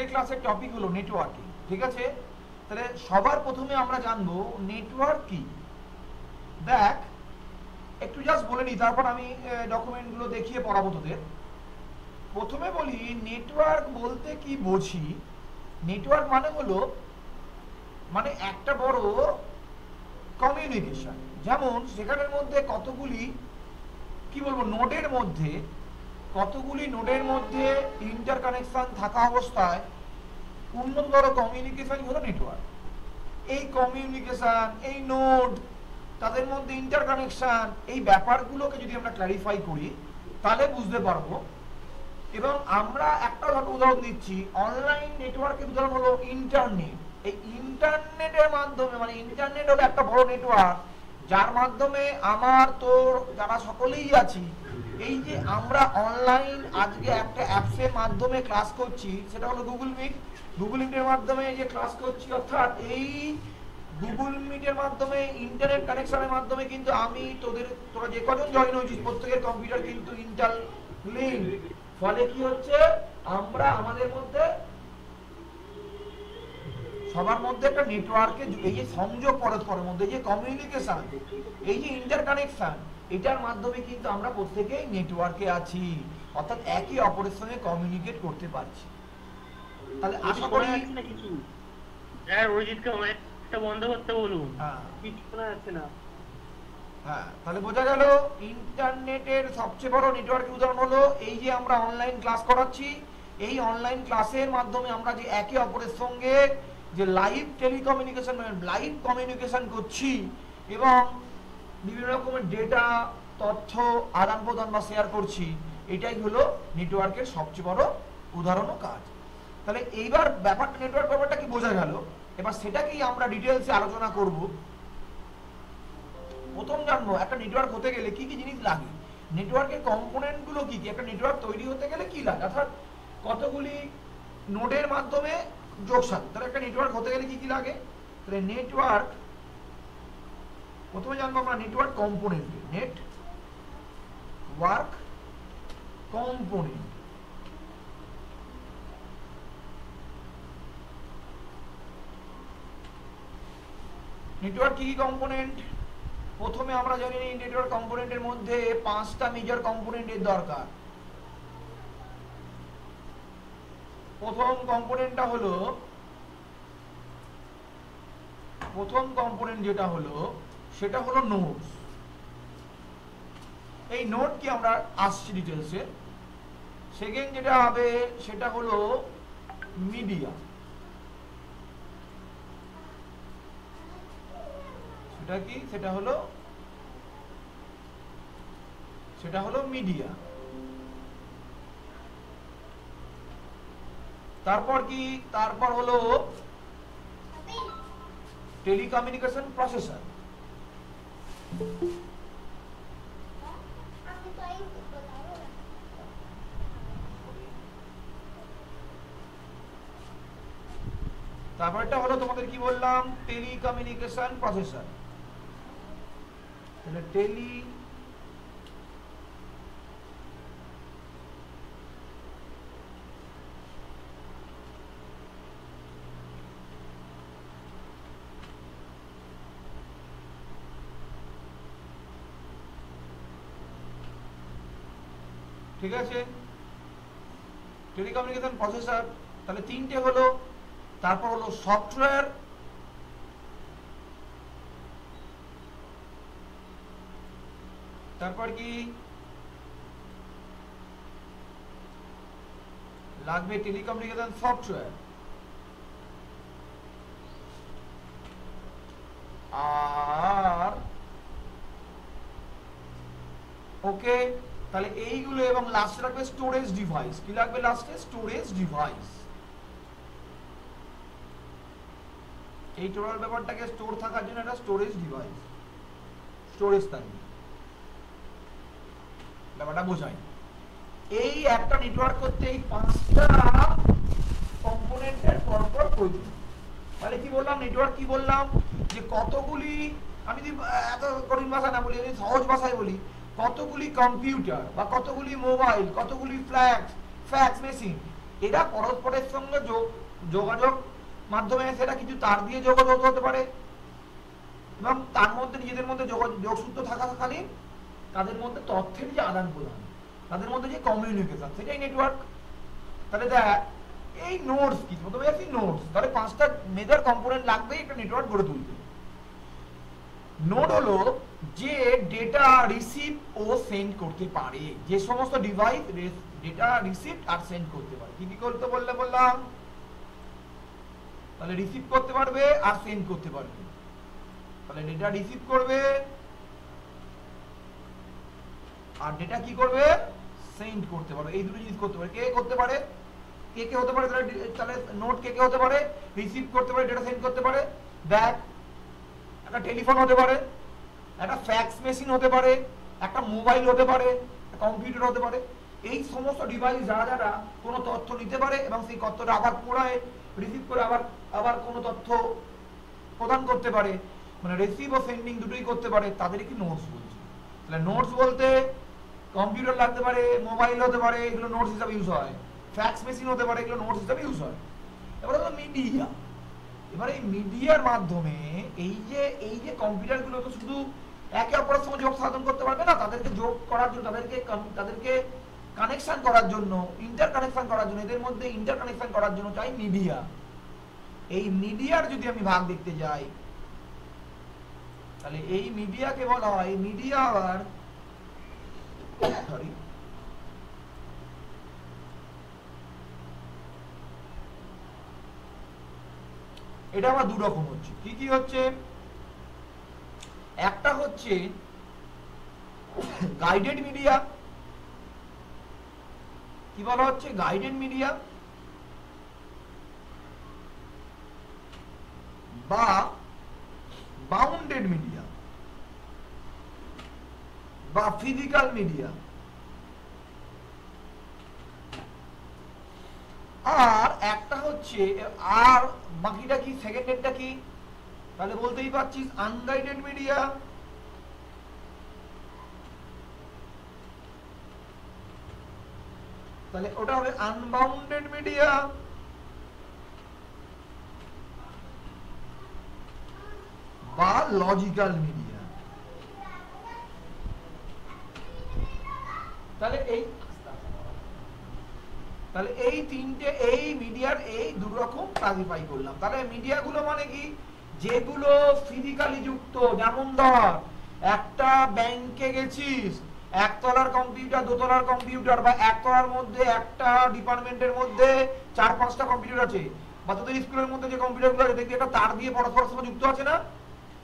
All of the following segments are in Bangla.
আজকের ক্লাসের টপিক হলো নেটওয়ার্কিং, ঠিক আছে? তাহলে সবার প্রথমে আমরা জানবো নেটওয়ার্ক কি। দেখ একটু জাস্ট বলে নিই, তারপর আমি ডকুমেন্টগুলো দেখিয়ে পড়াবো তোদের। প্রথমে বলি নেটওয়ার্ক বলতে কি বুঝি। নেটওয়ার্ক মানে হলো মানে একটা বড় কমিউনিকেশন, যেমন সেখানের মধ্যে কতগুলি কি বলবো নোডের মধ্যে ইন্টারকানেকশন থাকা অবস্থায় উন্নততর কমিউনিকেশন হলো নেটওয়ার্ক। এই কমিউনিকেশন, এই নোড, তাদের মধ্যে ইন্টারকানেকশন, এই ব্যাপারগুলোকে যদি আমরা ক্ল্যারিফাই করি তাহলে বুঝতে পারবো। এবং আমরা একটা উদাহরণ দিচ্ছি, অনলাইন নেটওয়ার্কের উদাহরণ হলো ইন্টারনেট। এই ইন্টারনেটের মাধ্যমে মানে ইন্টারনেট হলো একটা বড় নেটওয়ার্ক, যার মাধ্যমে আমার তোর যারা সকলেই আছি, এই যে আমরা অনলাইন আজকে একটা অ্যাপসের মাধ্যমে ক্লাস করছি, সেটা হলো গুগল মিট। গুগল মিটের মাধ্যমে যে ক্লাস করছি, অর্থাৎ এই গুগল মিটের মাধ্যমে ইন্টারনেট কানেকশনের মাধ্যমে কিন্তু আমি তোরা যে কজন জয়েন হয়েছিস প্রত্যেকের কম্পিউটার কিন্তু ইন্টারলিংক। ফলে কি হচ্ছে, আমরা আমাদের মধ্যে সবার মধ্যে একটা নেটওয়ার্কে এই যে সংযোগ পরস্পরের মধ্যে যে কমিউনিকেশন, এই যে ইন্টারকানেকশন, এটার মাধ্যমে কিন্তু আমরা প্রত্যেকেই নেটওয়ার্কে আছি, অর্থাৎ একে অপরের সঙ্গে কমিউনিকেট করতে পারছি। তাহলে আশা করি হ্যাঁ অরিজিৎকে একটা বন্ধ করতে বলুন। কিছু শোনা যাচ্ছে না। হ্যাঁ, তাহলে বোঝা গেল ইন্টারনেটের সবচেয়ে বড় নেটওয়ার্কের উদাহরণ হলো এই যে আমরা অনলাইন ক্লাস করাচ্ছি। এই অনলাইন ক্লাসের মাধ্যমে আমরা যে একে অপরের সঙ্গে যে লাইভ টেলিকমিউনিকেশন লাইভ কমিউনিকেশন করছি এবং বিভিন্ন রকমের ডেটা তথ্য আদান প্রদান বা শেয়ার করছি, এটাই হলো নেটওয়ার্কের সবচেয়ে বড় উদাহরণ ও কাজ। তাহলে এইবার ব্যাপারটা নেটওয়ার্ক ব্যাপারটা কি বোঝা গেল, এবার সেটাকেই আমরা ডিটেলসে আলোচনা করব। প্রথম জানবো একটা নেটওয়ার্ক হতে গেলে কি কি জিনিস লাগে, নেটওয়ার্কের কম্পোনেন্ট গুলো কি কি, একটা নেটওয়ার্ক তৈরি হতে গেলে কি লাগে, অর্থাৎ কতগুলি নোডের মাধ্যমে যোগসাধন। তাহলে একটা নেটওয়ার্ক হতে গেলে কি কি লাগে, তাহলে নেটওয়ার্ক প্রথমে জানবো আমরা network component. Network component network কি কি কম্পোনেন্ট, প্রথমে আমরা জানি নেটওয়ার্ক কম্পোনেন্টের মধ্যে 5টা মেজর কম্পোনেন্টের দরকার। প্রথম কম্পোনেন্ট যেটা হলো সেটা হলো নোডস। এই নোড কি আমরা আসছি ডিটেলসে। সেকেন্ড যেটা হবে সেটা হলো মিডিয়া। সেটা কি, সেটা হলো মিডিয়া। তারপর হলো টেলিকমিউনিকেশন প্রসেসর। তারপরটা হলো তোমাদের কি বললাম, টেলিকমিউনিকেশন প্রসেসর। তাহলে ঠিক আছে, টেলিকমিউনিকেশন প্রসেসর। তাহলে তিনটে হলো। তারপর হলো সফটওয়্যার, তারপর কি লাগবে, টেলিকমিউনিকেশন সফটওয়্যার। আর ওকে, তাহলে এইগুলো, এবং লাস্টে লাগবে স্টোরেজ ডিভাইস। কি লাগবে লাস্টে? Storage device. এই টোটাল ব্যাপারটাকে স্টোর থাকার জন্য একটা স্টোরেজ ডিভাইস, স্টোরেজ থাকবে, ব্যাপারটা বোঝাই। এই একটা নেটওয়ার্ক করতে এই 5টা কম্পোনেন্টের পরপর প্রয়োজন। তাহলে কি বললাম, নেটওয়ার্ক কি বললাম, যে কতগুলি, আমি যদি এত কঠিন ভাষা না বলি, আমি সহজ ভাষায় বলি, কতগুলি কম্পিউটার বা কতগুলি মোবাইল, কতগুলি ফ্যাক্স মেশিন, এরা পরস্পরের সঙ্গে যোগাযোগ মাধ্যমে সেটা কিছু তার দিয়ে যোগাযোগ হতে পারে এবং তার মধ্যে নিজেদের মধ্যে যোগসূত্র থাকাকালীন তাদের মধ্যে তথ্যের যে আদান প্রদান, তাদের মধ্যে যে কমিউনিকেশন, সেটাই নেটওয়ার্ক। তাহলে দেখ এই নোডস কি, প্রথমে আসি নোডস, তাহলে 5টা মেজর কম্পোনেন্ট লাগবে একটা নেটওয়ার্ক গড়ে তুলতে। নোড হলো যে ডেটা রিসিভ ও সেন্ড করতে পারে, যে সমস্ত ডিভাইস ডেটা রিসিভ আর সেন্ড করতে পারে। কি কি করতে বললাম, তাহলে রিসিভ করতে পারবে আর সেন্ড করতে পারবে। তাহলে ডেটা রিসিভ করবে আর ডেটা কি করবে, সেন্ড করতে পারবে। এই দুটো জিনিস করতে পারে। কে করতে পারে, কে হতে পারে, তাহলে নোড কে হতে পারে, রিসিভ করতে পারে, ডেটা সেন্ড করতে পারে। দেখ একটা টেলিফোন হতে পারে, একটা ফ্যাক্স মেশিন হতে পারে, একটা মোবাইল হতে পারে, কম্পিউটার হতে পারে। এই সমস্ত ডিভাইস যারা কোনো তথ্য নিতে পারে এবং সেই তথ্যটা আবার পুনরায় রিসিভ করে আবার কোনো তথ্য প্রদান করতে পারে, মানে রিসিভ ও সেন্ডিং দুটোই করতে পারে, তাদেরকে নোটস বলছে। তাহলে নোটস বলতে কম্পিউটার লাগতে পারে, মোবাইল হতে পারে, এগুলো নোটস হিসাবে ইউজ হয়। ফ্যাক্স মেশিন হতে পারে, এগুলো নোটস হিসাবে ইউজ হয়। এবার হলো মিডিয়া। এবার এই মিডিয়ার মাধ্যমে এই যে কম্পিউটারগুলো তো শুধু একে অপরের সঙ্গে যোগ সাধন করতে পারবে না, তাদেরকে যোগ করার জন্য, তাদেরকে কানেকশন করার জন্য, ইন্টার কানেকশন করার জন্য, এদের মধ্যে ইন্টার কানেকশন করার জন্য চাই মিডিয়া। এই মিডিয়ার যদি আমি ভাগ দেখতে যাই, তাহলে এই মিডিয়াকে বলা হয় মিডিয়া আবার সরি এটা আবার দু রকম হচ্ছে। কি কি হচ্ছে, একটা হচ্ছে গাইডেড মিডিয়া। কি বলা হচ্ছে, গাইডেড মিডিয়া বা বাউন্ডেড মিডিয়া বা ফিজিক্যাল মিডিয়া। আর একটা হচ্ছে, আর বাকিটা কি, সেকেন্ডেরটা কি, তাহলে বলতেই পারছিস আনগাইডেড মিডিয়া। তাহলে ওটা হবে আনবাউন্ডেড মিডিয়া বা লজিক্যাল মিডিয়া। তাহলে এই তিনটে, এই মিডিয়ার এই দু রকম ক্লাসিফাই করলাম। তাহলে মিডিয়াগুলো মানে কি, যেগুলো ফিজিক্যালি যুক্ত, যেমন ধর একটা ব্যাংকে গেছিস, একতলার কম্পিউটার, দোতলার কম্পিউটার, বা একতলার মধ্যে একটা ডিপার্টমেন্টের মধ্যে 4-5টা কম্পিউটার আছে, বা তোদের স্কুলের মধ্যে যে কম্পিউটারগুলো আছে দেখবি একটা তার দিয়ে পরস্পরের সঙ্গে যুক্ত আছে না।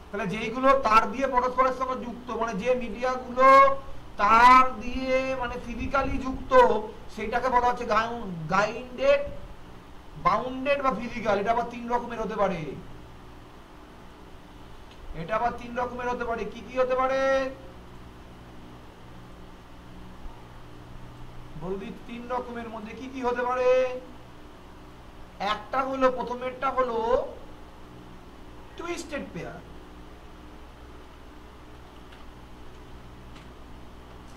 তাহলে যেইগুলো তার দিয়ে পরস্পরের সঙ্গে যুক্ত, মানে যে মিডিয়াগুলো তার দিয়ে মানে ফিজিক্যালি যুক্ত, সেটাকে বলা হচ্ছে গাইডেড, বাউন্ডেড বা ফিজিক্যাল। এটা আবার 3 রকমের হতে পারে। এটা আবার 3 রকমের হতে পারে। কি কি হতে পারে বলবি, 3 রকমের মধ্যে কি কি হতে পারে? একটা হলো, প্রথমেরটা হলো টুইস্টেড পেয়ার,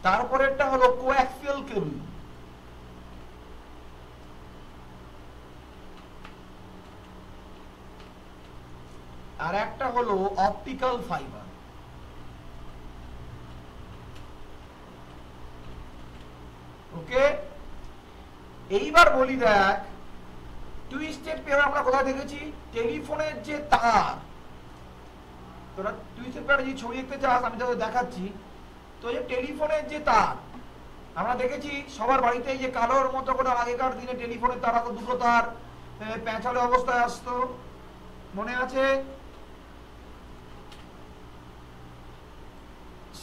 তারপরেরটা হলো কোঅ্যাক্সিয়াল কেবল, আর একটা হলো অপটিক্যাল ফাইবার। ওকে, এইবার বলি, দেখ টুইস্টেড পেয়ার আমরা কোথায় দেখেছি, টেলিফোনের যে তার, তোরা টুইস্টেড পেয়ার যে ছবি দেখতে চাস আমি তোদের দেখাচ্ছি। তো এই টেলিফোনের যে তার আমরা দেখেছি সবার বাড়িতে, এই যে কালোর মতো করে আগেকার দিনে টেলিফোনের তার আসতো, দুটো তার পেঁচালো অবস্থায় আসতো, মনে আছে?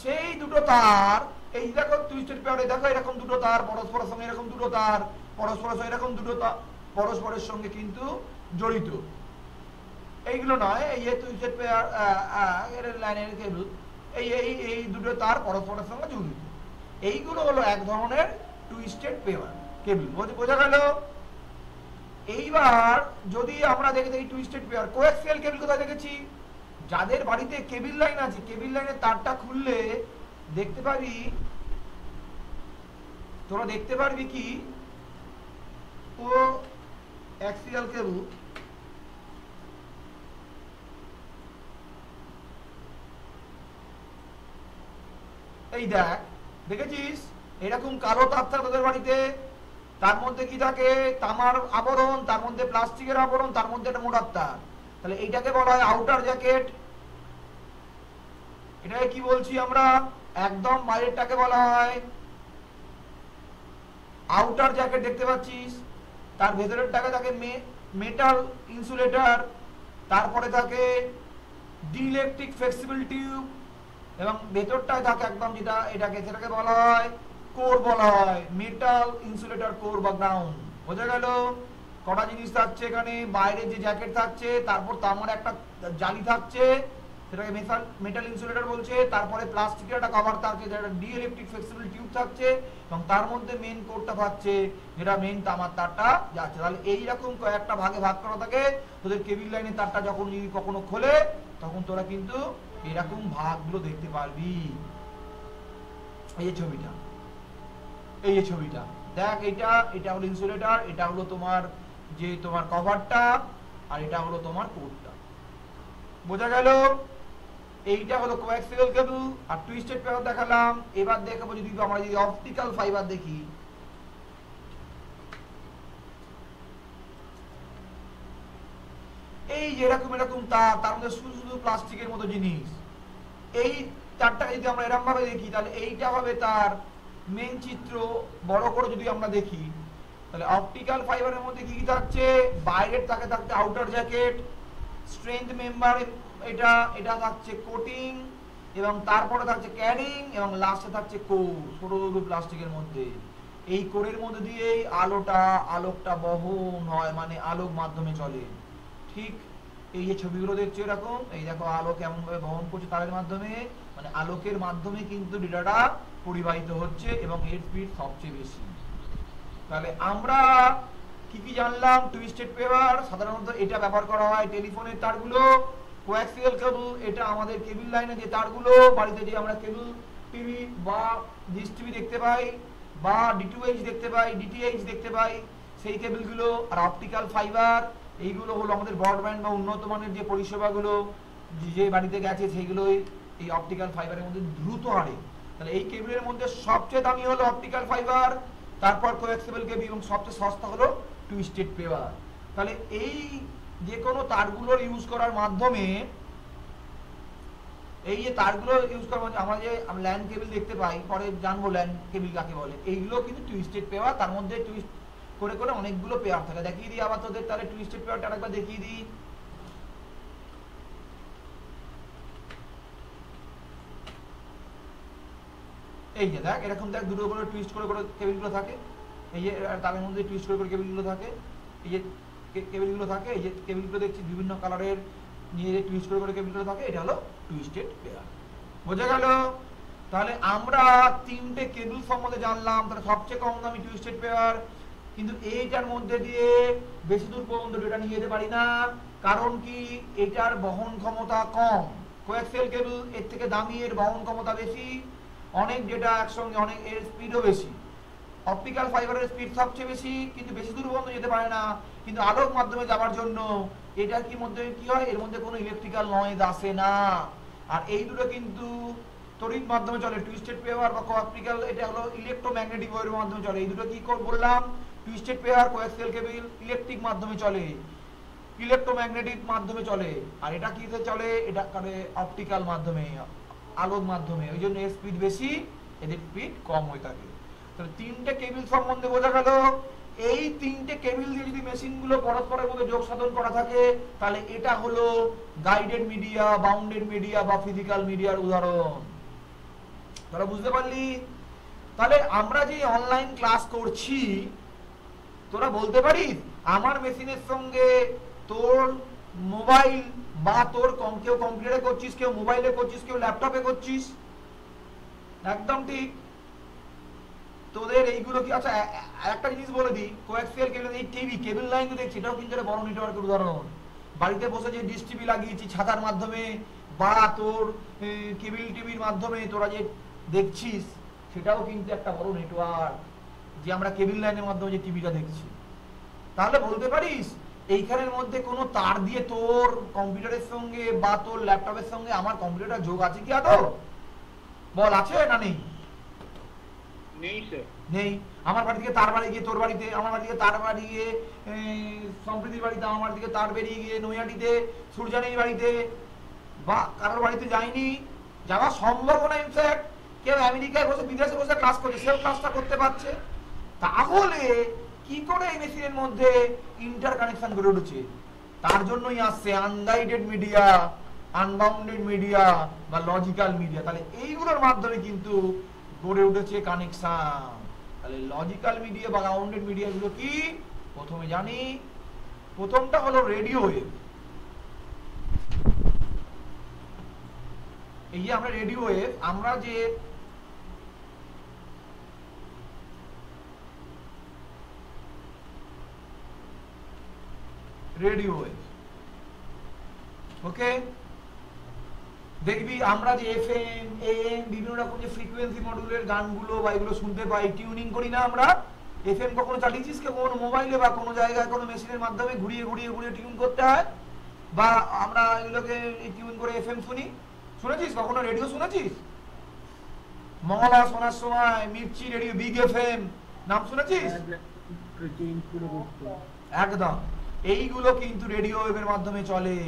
সেই দুটো তার, এই দেখো টুইস্টেড পেয়ারে দেখো এরকম দুটো তার পরস্পরের সঙ্গে, এরকম দুটো তার পরস্পরের সঙ্গে, এরকম দুটো তার পরস্পরের সঙ্গে কিন্তু জড়িত। এইগুলো নয়, এই যে টুইস্টেড পেয়ার লাইনের কেবল, এই দুটো তার পরস্পরের সঙ্গে জড়িত, এইগুলো হলো এক ধরনের টুইস্টেড পেয়ার কেবল। বোঝা গেল? এইবার যদি আমরা দেখে দেখি টুইস্টেড পেয়ার, কোঅ্যাক্সিয়াল কেবল কোথায় দেখেছি, যাদের বাড়িতে কেবল লাইন আছে, কেবল লাইনের তারটা খুললে দেখতে পাবি, তোরা দেখতে পারবি কি ও অ্যাক্সিয়াল কেবল এই দেখ, দেখেছিস এরকম কালো তার থাকে তোদের বাড়িতে, তার মধ্যে কি থাকে, তামার আবরণ, তার মধ্যে প্লাস্টিকের আবরণ, তার মধ্যে একটা মোটার তার। তাহলে এইটাকে বলা হয় আউটার জ্যাকেট। এটাকে কি বলছি আমরা, একদম বাইরেরটাকে বলা হয় আউটার জ্যাকেট। দেখতে পাচ্ছিস তার ভেতরেরটাকে থাকে মেটাল ইনসুলেটর, তারপরে থাকে ডিইলেকট্রিক ফ্লেক্সিবল টিউব, এবং ভেতরটায় থাকে একদম যেটা এটাকে সেটাকে বলা হয় কোর বলা হয়, মেটাল ইনসুলেটর কোর বা গ্রাউন্ড। বোঝা গেল? কটা জিনিস থাকছে এখানে, বাইরে যে জ্যাকেট থাকছে, তারপর তামার একটা জালি থাকছে সেটাকে মেটাল ইনসুলেটর বলছে, তারপরে প্লাস্টিকের একটা কভার থাকছে যেটা ডিইলেকট্রিক ফ্লেক্সিবল টিউব থাকছে, এবং তার মধ্যে মেইন কোরটা থাকছে যেটা মেইন তামার তারটা যাচ্ছে। তাহলে এইরকম কয়েকটা ভাগে ভাগ করা থাকে। তোদের কেবিল লাইনের তারটা যখন যদি কখনো খোলে তখন তোরা কিন্তু এরকম ভাগগুলো দেখতে পারবি। এই যে ছবিটা, এই যে ছবিটা দেখ, এটা হলো ইনসুলেটর, এটা হলো তোমার যে তোমার কভারটা, আর এটা হলো তোমার কোরটা। বোঝা গেল? এইটা হলো কোয়াক্সিয়াল কেবল আর টুইস্টেড পেপার দেখালাম। এবার দেখাবো যদি আমরা যদি অপটিক্যাল ফাইবার দেখি। এই যে এরকম এরকম তার মধ্যে শুধু শুধু প্লাস্টিকের মতো জিনিস। এই তারটাকে যদি আমরা এরকম ভাবে দেখি তাহলে এইটা হবে তার মেন চিত্র। বড় করে যদি আমরা দেখি তাহলে অপটিক্যাল ফাইবারের মধ্যে কি কি থাকছে, বাইরের থাকে থাকছে আউটার জ্যাকেট, স্ট্রেংথ মেম্বার, এটা থাকছে কোটিং, এবং তারপরে থাকছে ক্যারিং, এবং লাস্টে থাকছে কোর, সরু প্লাস্টিকের মধ্যে। এই কোরের মধ্যে দিয়ে আলোকটা বহন হয়, মানে আলোক মাধ্যমে চলে। ঠিক এই যে ছবিগুলো দেখছো এরকম, এই দেখো আলো কেমন ভাবে বহন করছে তারের মাধ্যমে, মানে আলোকের মাধ্যমে কিন্তু ডেটাটা পরিবাহিত হচ্ছে, এবং এর স্পিড সবচেয়ে বেশি। তাহলে আমরা কি কি জানলাম? টুইস্টেড পেপার সাধারণত এটা ব্যবহার করা হয় টেলিফোনের তারগুলো। কোয়াক্সিয়াল কেবল এটা আমাদের কেবল লাইনে যে তারগুলো, বাড়িতে যে আমরা কেবল টিভি বা ডিশ টিভি দেখতে পাই, বা ডিটিএইচ দেখতে পাই, ডিটিএইচ দেখতে পাই, সেই কেবলগুলো। আর অপটিক্যাল ফাইবার এইগুলো হলো আমাদের ব্রডব্যান্ড বা উন্নত মানের যে পরিষেবাগুলো যে বাড়িতে গেছে, সেইগুলোই এই অপটিক্যাল ফাইবারের মধ্যে দ্রুত হারে। তাহলে এই কেবলের মধ্যে সবচেয়ে দামি হলো অপটিক্যাল ফাইবার, তারপর কোয়াক্সিয়াল কেবল, এবং সবচেয়ে সস্তা হলো টুইস্টেড পেপার। তাহলে এই যে কোনো তারগুলোর ইউজ করার মাধ্যমে, এই যে তারগুলো ইউজ করার মাধ্যমে আমরা যে ল্যান্ড কেবল দেখতে পাই, পরে জানবো ল্যান্ড কেবল কাকে বলে, এইগুলো কিন্তু টুইস্টেড পেপার। তার মধ্যে টুইস্ট করে করে অনেকগুলো পেয়ার থাকে। দেখিয়ে দিই আবার তোদের, তাহলে টুইস্টেড পেপারটা আরেকবার দেখিয়ে দিই। এই যে দেখ এরকম দেখ, দুটো করে টুইস্ট করে করে কেবলগুলো থাকে। এই যে তারের মধ্যে টুইস্ট করে করে কেবলগুলো থাকে, এই যে কেবলগুলো থাকে, এই যে কেবলগুলো দেখছি বিভিন্ন কালারের নিয়ে যে টুইস্ট করে করে কেবলগুলো থাকে, এটা হলো টুইস্টেড পেয়ার। বোঝা গেল? তাহলে আমরা তিনটে কেবল সম্বন্ধে জানলাম। তাহলে সবচেয়ে কম দামি টুইস্টেড পেয়ার, কিন্তু এইটার মধ্যে দিয়ে বেশি দূর পর্যন্ত ডেটা নিয়ে যেতে পারি না। কারণ কি? এটার বহন ক্ষমতা কম। কোয়াক্সিয়াল কেবল এর থেকে দামি, এর বহন ক্ষমতা বেশি, অনেক ডেটা একসঙ্গে, অনেক এর স্পিডও বেশি। অপটিক্যাল ফাইবারের স্পিড সবচেয়ে বেশি, কিন্তু বেশি দূর পর্যন্ত যেতে পারে না। কিন্তু আলোক মাধ্যমে যাওয়ার জন্য এটা কি মধ্যে কি হয়, এর মধ্যে কোনো ইলেকট্রিক্যাল নয়েজ আসে না। আর এই দুটো কিন্তু তড়িৎ মাধ্যমে চলে। টুইস্টেড পেপার বা অপটিক্যাল, এটা হলো ইলেকট্রোম্যাগনেটিক ওয়েভের মাধ্যমে চলে। এই দুটো কি বললাম? টুইস্টেড পেপার, কোয়াক্সিয়াল কেবল ইলেকট্রিক মাধ্যমে চলে, ইলেকট্রোম্যাগনেটিক মাধ্যমে চলে। আর এটা কিতে চলে? এটা করে অপটিক্যাল মাধ্যমে, আলোক মাধ্যমে। ওই জন্য এর স্পিড বেশি, এদের স্পিড কম হয়ে থাকে। তাহলে তিনটে কেবল সম্বন্ধে বোঝা গেল। এই তিনটে কেবল দিয়ে যদি মেশিনগুলো পরস্পরের মধ্যে যোগ সাধন করা থাকে, তাহলে এটা হলো গাইডেড মিডিয়া, বাউন্ডেড মিডিয়া বা ফিজিক্যাল মিডিয়ার উদাহরণ। তোরা বুঝতে পারলি? তাহলে আমরা যে অনলাইন ক্লাস করছি, তোরা বলতে পারিস আমার মেশিনের সঙ্গে তোর মোবাইল বা তোর কেউ কম্পিউটারে করছিস, কেউ মোবাইলে করছিস, কেউ ল্যাপটপে করছিস, একদম ঠিক। তোদের এইগুলো কি? আচ্ছা একটা জিনিস বলে দিই, কোয়াক্সিয়াল কেবল, এই টিভি কেবল লাইন দেখছি, এটাও কিন্তু একটা বড় নেটওয়ার্কের উদাহরণ। বাড়িতে বসে যে ডিশ টিভি লাগিয়েছি ছাতার মাধ্যমে, বা তোর কেবল টিভির মাধ্যমে তোরা যে দেখছিস, সেটাও কিন্তু একটা বড় নেটওয়ার্ক, যে আমরা কেবল লাইনের মাধ্যমে যে টিভিটা দেখছি। তাহলে বলতে পারিস এইখানের মধ্যে কোনো তার দিয়ে তোর কম্পিউটারের সঙ্গে বা তোর ল্যাপটপের সঙ্গে আমার কম্পিউটার যোগ আছে কি আদৌ? বল, আছে না নেই? নেই স্যার। নেই। আমার বাড়ি থেকে তার বাড়ি গিয়ে তোর বাড়িতে, আমার বাড়ি থেকে তার বাড়ি গিয়ে সম্প্রীতির বাড়িতে, আমার বাড়ি থেকে তার বেরিয়ে গিয়ে নৈহাটিতে সূর্যানীর বাড়িতে বা কারোর বাড়িতে যায়নি, যাওয়া সম্ভব না। ইনফ্যাক্ট কেউ আমেরিকায় বসে বিদেশে বসে ক্লাস করছে, সেও ক্লাসটা করতে পারছে। তাহলে কি করে এই মেশিনের মধ্যে ইন্টার কানেকশন গড়ে উঠেছে? তার জন্যই আসছে আনগাইডেড মিডিয়া, আনবাউন্ডেড মিডিয়া বা লজিক্যাল মিডিয়া। তাহলে এইগুলোর মাধ্যমে কিন্তু গড়ে উঠেছে কানেকশন। তাহলে লজিক্যাল মিডিয়া বা বাউন্ডেড মিডিয়া গুলো কি? প্রথমে জানি, প্রথমটা হলো রেডিও ওয়েভ। এই যে আমরা রেডিও ওয়েভ, আমরা যে রেডিও ওয়েভ, ওকে, দেখবি আমরা যে এফএম, এএম বিভিন্ন রকম যে ফ্রিকোয়েন্সি মডুলের গানগুলো বা এগুলো শুনতে পাই, টিউনিং করি না আমরা? এফএম কখনো চালিয়েছিস কি কোনো মোবাইলে বা কোনো জায়গায় কোনো মেশিনের মাধ্যমে ঘুরিয়ে ঘুরিয়ে ঘুরিয়ে টিউন করতে হয়, বা আমরা এগুলোকে টিউন করে এফএম শুনি? শুনেছিস কখনো? রেডিও শুনেছিস? মহলা শোনার সময় মির্চি রেডিও, বিগ এফএম নাম শুনেছিস? একদম। এইগুলো কিন্তু রেডিও ওয়েভের মাধ্যমে চলে,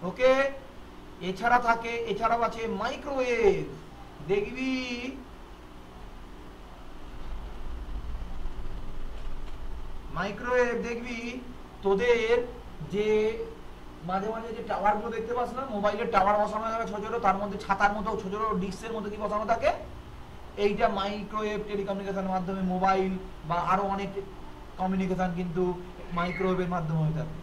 ওকে। এছাড়াও আছে মাইক্রোওয়েভ। দেখবি মাইক্রোওয়েভ, দেখবি তোদের যে মাঝে মাঝে যে টাওয়ার গুলো দেখতে পাস না, মোবাইলের টাওয়ার বসানো থাকে ছোট ছোট, তার মধ্যে ছাতার মতো ছোট ছোট ডিস্কের মধ্যে কি বসানো থাকে? এইটা মাইক্রোওয়েভ টেলিকমিউনিকেশনের মাধ্যমে মোবাইল বা আরো অনেক কমিউনিকেশন কিন্তু মাইক্রোওয়েভের মাধ্যমে হয়ে থাকে।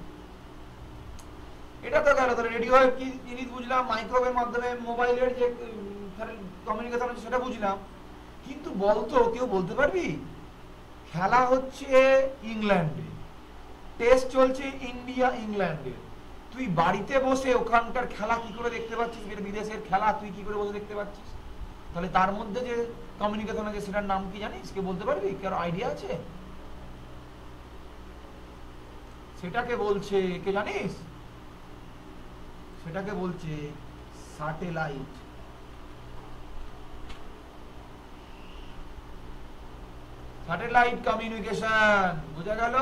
এটা তো গেল। তাহলে রেডিও ওয়েভ কি জিনিস বুঝলাম, মাইক্রোওয়েভের মাধ্যমে মোবাইলের যে কমিউনিকেশন হচ্ছে সেটা বুঝলাম। কিন্তু বলতো, কেউ বলতে পারবি খেলা হচ্ছে ইংল্যান্ডে, টেস্ট চলছে ইন্ডিয়া ইংল্যান্ডে, তুই বাড়িতে বসে ওখানকার খেলা কি করে দেখতে পাচ্ছিস? বিদেশের খেলা তুই কি করে বসে দেখতে পাচ্ছিস? তাহলে তার মধ্যে যে কমিউনিকেশন আছে সেটার নাম কি জানিস? কে বলতে পারবি? কারো আইডিয়া আছে? সেটাকে বলছে, কে জানিস? সেটাকে বলছে স্যাটেলাইট। স্যাটেলাইট কমিউনিকেশন, বোঝা গেল?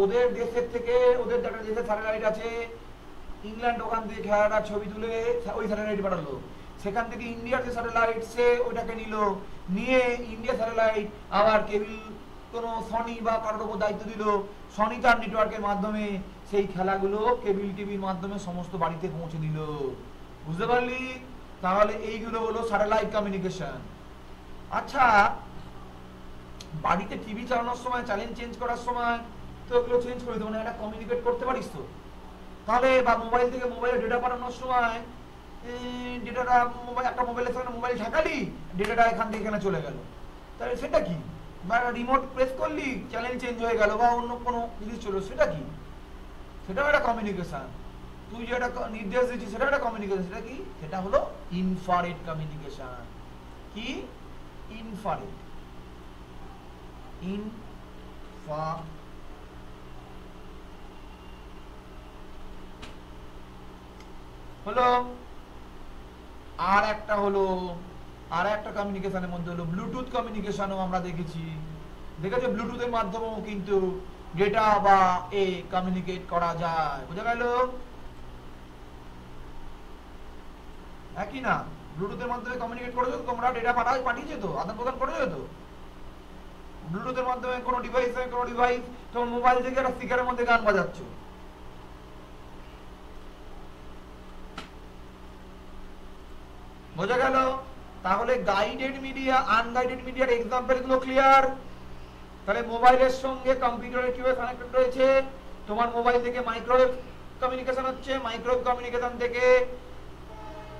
ওদের দেশের থেকে, ওদের একটা দেশের স্যাটেলাইট আছে ইংল্যান্ড, ওখান থেকে খেলাটা ছবি তুলে ওই স্যাটেলাইট পাঠালো, সেখান থেকে ইন্ডিয়ার যে স্যাটেলাইট সে ওটাকে নিয়ে ইন্ডিয়া স্যাটেলাইট আবার কেবল কোনো সনি বা কারোর উপর দায়িত্ব দিল, সনি তার নেটওয়ার্কের মাধ্যমে সেই খেলাগুলো কেবল টিভির মাধ্যমে সমস্ত বাড়িতে পৌঁছে দিল। বুঝতে পারলি? তাহলে এইগুলো হলো স্যাটেলাইট কমিউনিকেশন। আচ্ছা, বাড়িতে টিভি চালানোর সময়, চ্যানেল চেঞ্জ করার সময় তো এগুলো চেঞ্জ করে দিতে, মানে এটা কমিউনিকেট করতে পারিস তো? তাহলে বা মোবাইল থেকে মোবাইলে ডেটা পাঠানোর সময় ডেটাটা একটা মোবাইলের সঙ্গে মোবাইল ঠেকালি, ডেটাটা এখান থেকে এখানে চলে গেল, তাহলে সেটা কি? বা রিমোট প্রেস করলি, চ্যানেল চেঞ্জ হয়ে গেল বা অন্য কোনো জিনিস চলো, সেটা কি? সেটাও একটা কমিউনিকেশন। তুই যেটা নির্দেশ দিচ্ছিস সেটা একটা কমিউনিকেশন। সেটা কি? সেটা হলো ইনফ্রারেড কমিউনিকেশন। কি? ইনফ্রারেড। হলো। আর একটা কমিউনিকেশনের মধ্যে হলো ব্লুটুথ কমিউনিকেশনও আমরা দেখেছি। ব্লুটুথের মাধ্যমেও কিন্তু ডেটা বা কমিউনিকেট করা যায়। বোঝা গেল? একই না? ব্লুটুথের মাধ্যমে কমিউনিকেট করেছো তোমরা, ডেটা পাঠিয়েছো তো, আদান প্রদান করেছো তো। ব্লুটুথের মাধ্যমে কোনো ডিভাইস তোমার মোবাইল থেকে একটা স্পিকারের মধ্যে গান বাজাচ্ছ, বোঝা গেল? তাহলে গাইডেড মিডিয়া, আনগাইডেড মিডিয়ার এক্সাম্পল গুলো ক্লিয়ার? তাহলে মোবাইলের সঙ্গে কম্পিউটারের কিভাবে কানেক্টেড রয়েছে? তোমার মোবাইল থেকে মাইক্রোওয়েভ কমিউনিকেশন হচ্ছে, মাইক্রোওয়েভ কমিউনিকেশন থেকে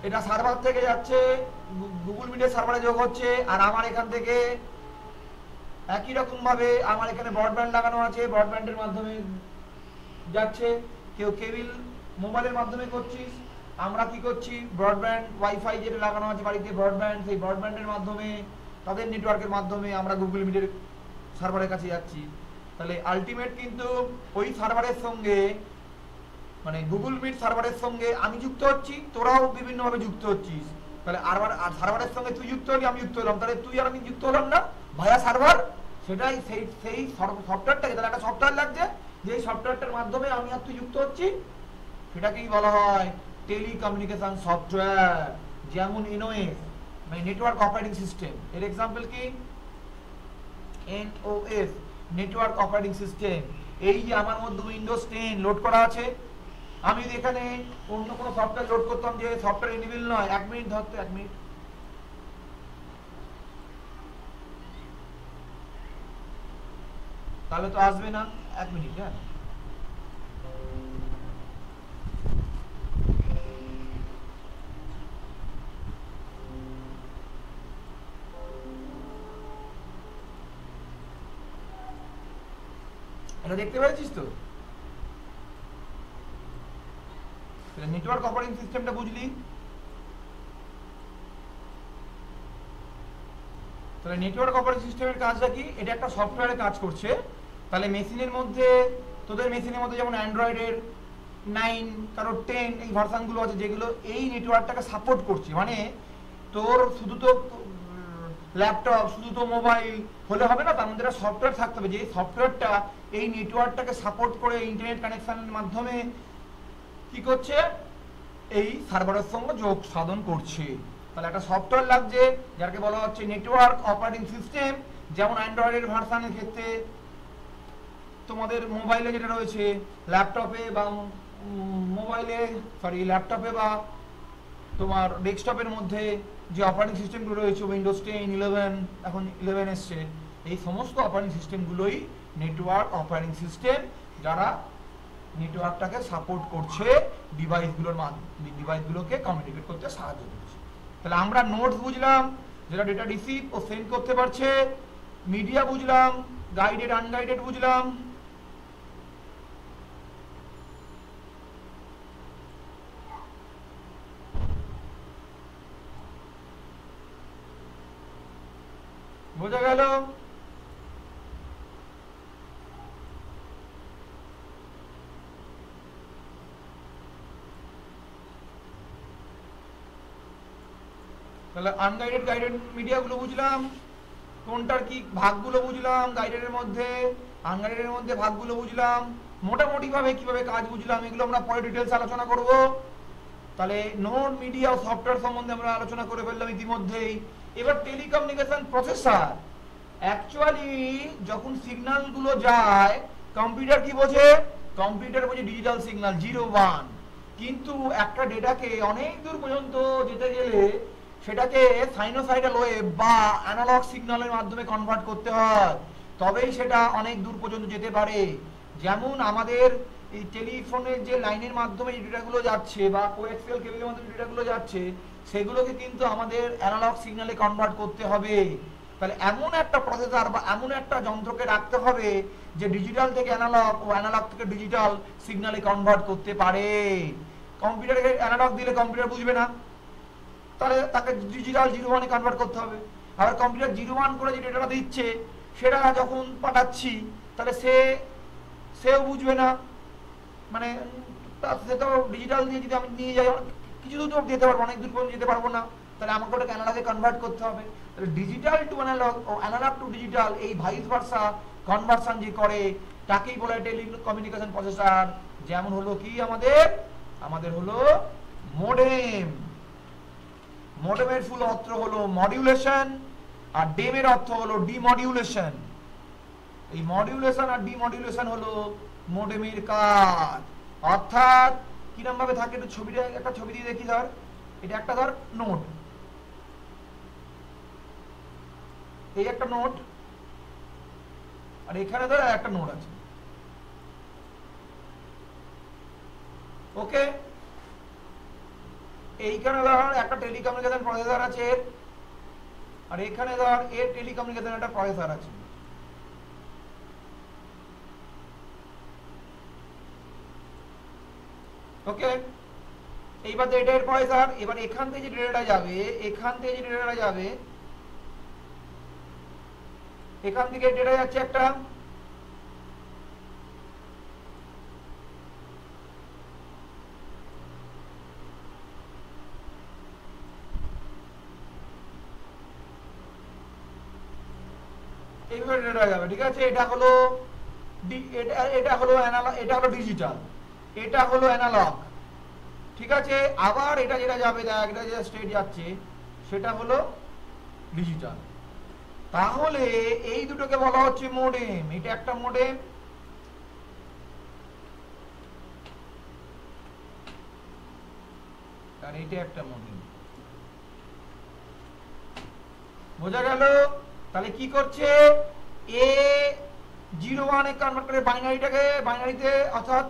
এটা সার্ভার থেকে যাচ্ছে, গুগল মিটের সার্ভারে যোগ হচ্ছে, আর আমার এখান থেকে একই রকম ভাবে আমার এখানে ব্রডব্যান্ড লাগানো আছে, ব্রডব্যান্ডের মাধ্যমে যাচ্ছে। কেউ কেবল মোবাইলের মাধ্যমে করছিস, আমরা কি করছি ব্রডব্যান্ড ওয়াইফাই যেটা লাগানো আছে বাড়িতে, ব্রডব্যান্ড, সেই ব্রডব্যান্ডের মাধ্যমে তাদের নেটওয়ার্কের মাধ্যমে আমরা গুগল মিটের সার্ভারের কাছে যাচ্ছি। তাহলে আলটিমেট কিন্তু ওই সার্ভারের সঙ্গে মানে গুগল মিট সার্ভারের সঙ্গে আমি যুক্ত হচ্ছি, তোরাও বিভিন্ন ভাবে যুক্ত হচ্ছিস। তাহলে আর সার্ভারের সঙ্গে তুই যুক্ত হলি, আমি যুক্ত হলাম, তাহলে তুই আর আমি যুক্ত হলাম না ভায়া সার্ভার। সেটাই সেই সফটওয়্যারটাকে, তাহলে একটা সফটওয়্যার লাগছে, যে সফটওয়্যারটার মাধ্যমে আমি আর তুই যুক্ত হচ্ছি, সেটাকেই বলা হয় টেলিকমিউনিকেশন সফটওয়্যার। যেমন এনওএস মানে নেটওয়ার্ক অপারেটিং সিস্টেম, এর এক্সাম্পল কি এনওএস নেটওয়ার্ক অপারেটিং সিস্টেম। এই যে আমার মধ্যে উইন্ডোজ 10 লোড করা আছে, আমি যদি এখানে অন্য কোনো সফটওয়্যার লোড করতাম যে সফটওয়্যার এনেবল নয়, 1 মিনিট ধরতে, 1 মিনিট, তাহলে তো আসবে না। 1 মিনিট, হ্যাঁ এটা দেখতে পাচ্ছিস তো? নেটওয়ার্ক অপারেটিং সিস্টেমটা বুঝলি? তাহলে নেটওয়ার্ক অপারেটিং সিস্টেমের কাজটা কি? এটা একটা সফটওয়্যারে কাজ করছে। তাহলে মেশিনের মধ্যে, তোদের মেশিনের মধ্যে যেমন অ্যান্ড্রয়েডের 9 কারো 10 এই ভার্সনগুলো আছে, যেগুলো এই নেটওয়ার্কটাকে সাপোর্ট করছে। মানে তোর শুধু তো ল্যাপটপ, শুধু তো মোবাইল হলে হবে না, তার মধ্যে একটা সফটওয়্যার থাকতে হবে, যে সফটওয়্যারটা এই নেটওয়ার্কটাকে সাপোর্ট করে ইন্টারনেট কানেকশনের মাধ্যমে কি করছে, এই সার্ভারের সঙ্গে যোগ সাধন করছে। তাহলে একটা সফটওয়্যার লাগছে, যাকে বলা হচ্ছে নেটওয়ার্ক অপারেটিং সিস্টেম। যেমন অ্যান্ড্রয়েডের ভার্সনের ক্ষেত্রে তোমাদের মোবাইলে যেটা রয়েছে, ল্যাপটপে বা ল্যাপটপে বা তোমার ডেস্কটপের মধ্যে যে অপারেটিং সিস্টেমগুলো রয়েছে, উইন্ডোজ 10, 11, এখন 11 এসছে, এই সমস্ত অপারেটিং সিস্টেমগুলোই নেটওয়ার্ক অপারেটিং সিস্টেম, যারা নেটওয়ার্কটাকে সাপোর্ট করছে, ডিভাইসগুলোকে কমিউনিকেট করতে সাহায্য করছে। তাহলে আমরা নোটস বুঝলাম, যেটা ডেটা রিসিভ ও সেন্ড করতে পারছে, মিডিয়া বুঝলাম, গাইডেড আনগাইডেড বুঝলাম, বোঝা গেল? তাহলে আনগাইডেড গাইডেড মিডিয়াগুলো বুঝলাম, কোনটার কি ভাগগুলো বুঝলাম, গাইডেডের মধ্যে আনগাইডেডের মধ্যে ভাগগুলো বুঝলাম, মোটামুটি ভাবে কিভাবে কাজ বুঝলাম, এগুলো আমরা পরে ডিটেইলস আলোচনা করব। তাহলে নোড, মিডিয়া ও সফটওয়্যার সম্বন্ধে আমরা আলোচনা করে ফেললাম ইতিমধ্যেই। এবার টেলিকমিউনিকেশন প্রসেসর, অ্যাকচুয়ালি যখন সিগন্যাল গুলো যায়, কম্পিউটার কি বোঝে? কম্পিউটার বোঝে ডিজিটাল সিগন্যাল 0, 1। কিন্তু একটা ডেটাকে অনেক দূর পর্যন্ত যেতে গেলে সেটাকে সাইনোসয়েডাল ওয়েভ বা অ্যানালগ সিগন্যালের মাধ্যমে কনভার্ট করতে হয়, তবেই সেটা অনেক দূর পর্যন্ত যেতে পারে। যেমন আমাদের এই টেলিফোনের যে লাইনের মাধ্যমে যে ডেটাগুলো যাচ্ছে বা কোএক্সিয়াল কেবলের মাধ্যমে ডেটাগুলো যাচ্ছে, সেগুলোকে কিন্তু আমাদের অ্যানালগ সিগন্যালে কনভার্ট করতে হবে। তাহলে এমন একটা প্রসেসর বা এমন একটা যন্ত্রকে রাখতে হবে যে ডিজিটাল থেকে অ্যানালগ ও অ্যানালগ থেকে ডিজিটাল সিগন্যালে কনভার্ট করতে পারে। কম্পিউটারকে অ্যানালগ দিলে কম্পিউটার বুঝবে না, তাহলে তাকে ডিজিটাল 0, 1 এ কনভার্ট করতে হবে। আবার কম্পিউটার 0, 1 করে যে ডেটাটা দিচ্ছে, সেটা যখন পাঠাচ্ছি, তাহলে সেও বুঝবে না, মানে সে তো ডিজিটাল দিয়ে যদি আমি নিয়ে যাই, কিছু দূর তো যেতে পারবো, অনেক দূর পর্যন্ত যেতে পারবো না, তাহলে আমাকে ওটাকে অ্যানালগে কনভার্ট করতে হবে। তাহলে ডিজিটাল টু অ্যানালগ ও অ্যানালগ টু ডিজিটাল, এই ভাইস ভার্সা কনভার্সন যে করে, তাকেই বলে টেলিকমিউনিকেশন প্রসেসর। যেমন হলো কি আমাদের হলো মডেম। মডেমের ফুল অর্থ হলো মডিউলেশন, আর ডেমের অর্থ হলো ডিমডিউলেশন। এই মডিউলেশন আর ডিমডিউলেশন হলো মডেমের কাজ। অর্থাৎ কিরকম ভাবে থাকে, একটু ছবিটা, একটা ছবি দিয়ে দেখি। ধর এটা একটা, ধর নোট, এই একটা নোট, আর এখানে ধর একটা নোট আছে, ওকে। এইখানে ধর একটা টেলিকমিউনিকেশন প্রসেসর আছে, আর এখানে ধর এর টেলিকমিউনিকেশন একটা প্রসেসর আছে। ওকে, এইবার এটা এর প্রসেসর। এবার এখান থেকে যে ডেটাটা যাবে, এখান থেকে ডেটা যাচ্ছে একটা এইভাবে ডেটা যাবে, ঠিক আছে। এটা হলো এটা হলো অ্যানালগ, এটা হলো ডিজিটাল, এটা হলো অ্যানালগ, ঠিক আছে। আবার এটা যেটা যাবে, এটা যেটা স্টেট যাচ্ছে সেটা হলো ডিজিটাল। তাহলে এই দুটোকে বলা হচ্ছে মোডেম। এটা একটা মোডেম, আর এইটা একটা মোডেম। বোঝা গেল? তাহলে কি করছে, এ 01 এ কনভার্ট করে বাইনারিটাকে, বাইনারিতে অর্থাৎ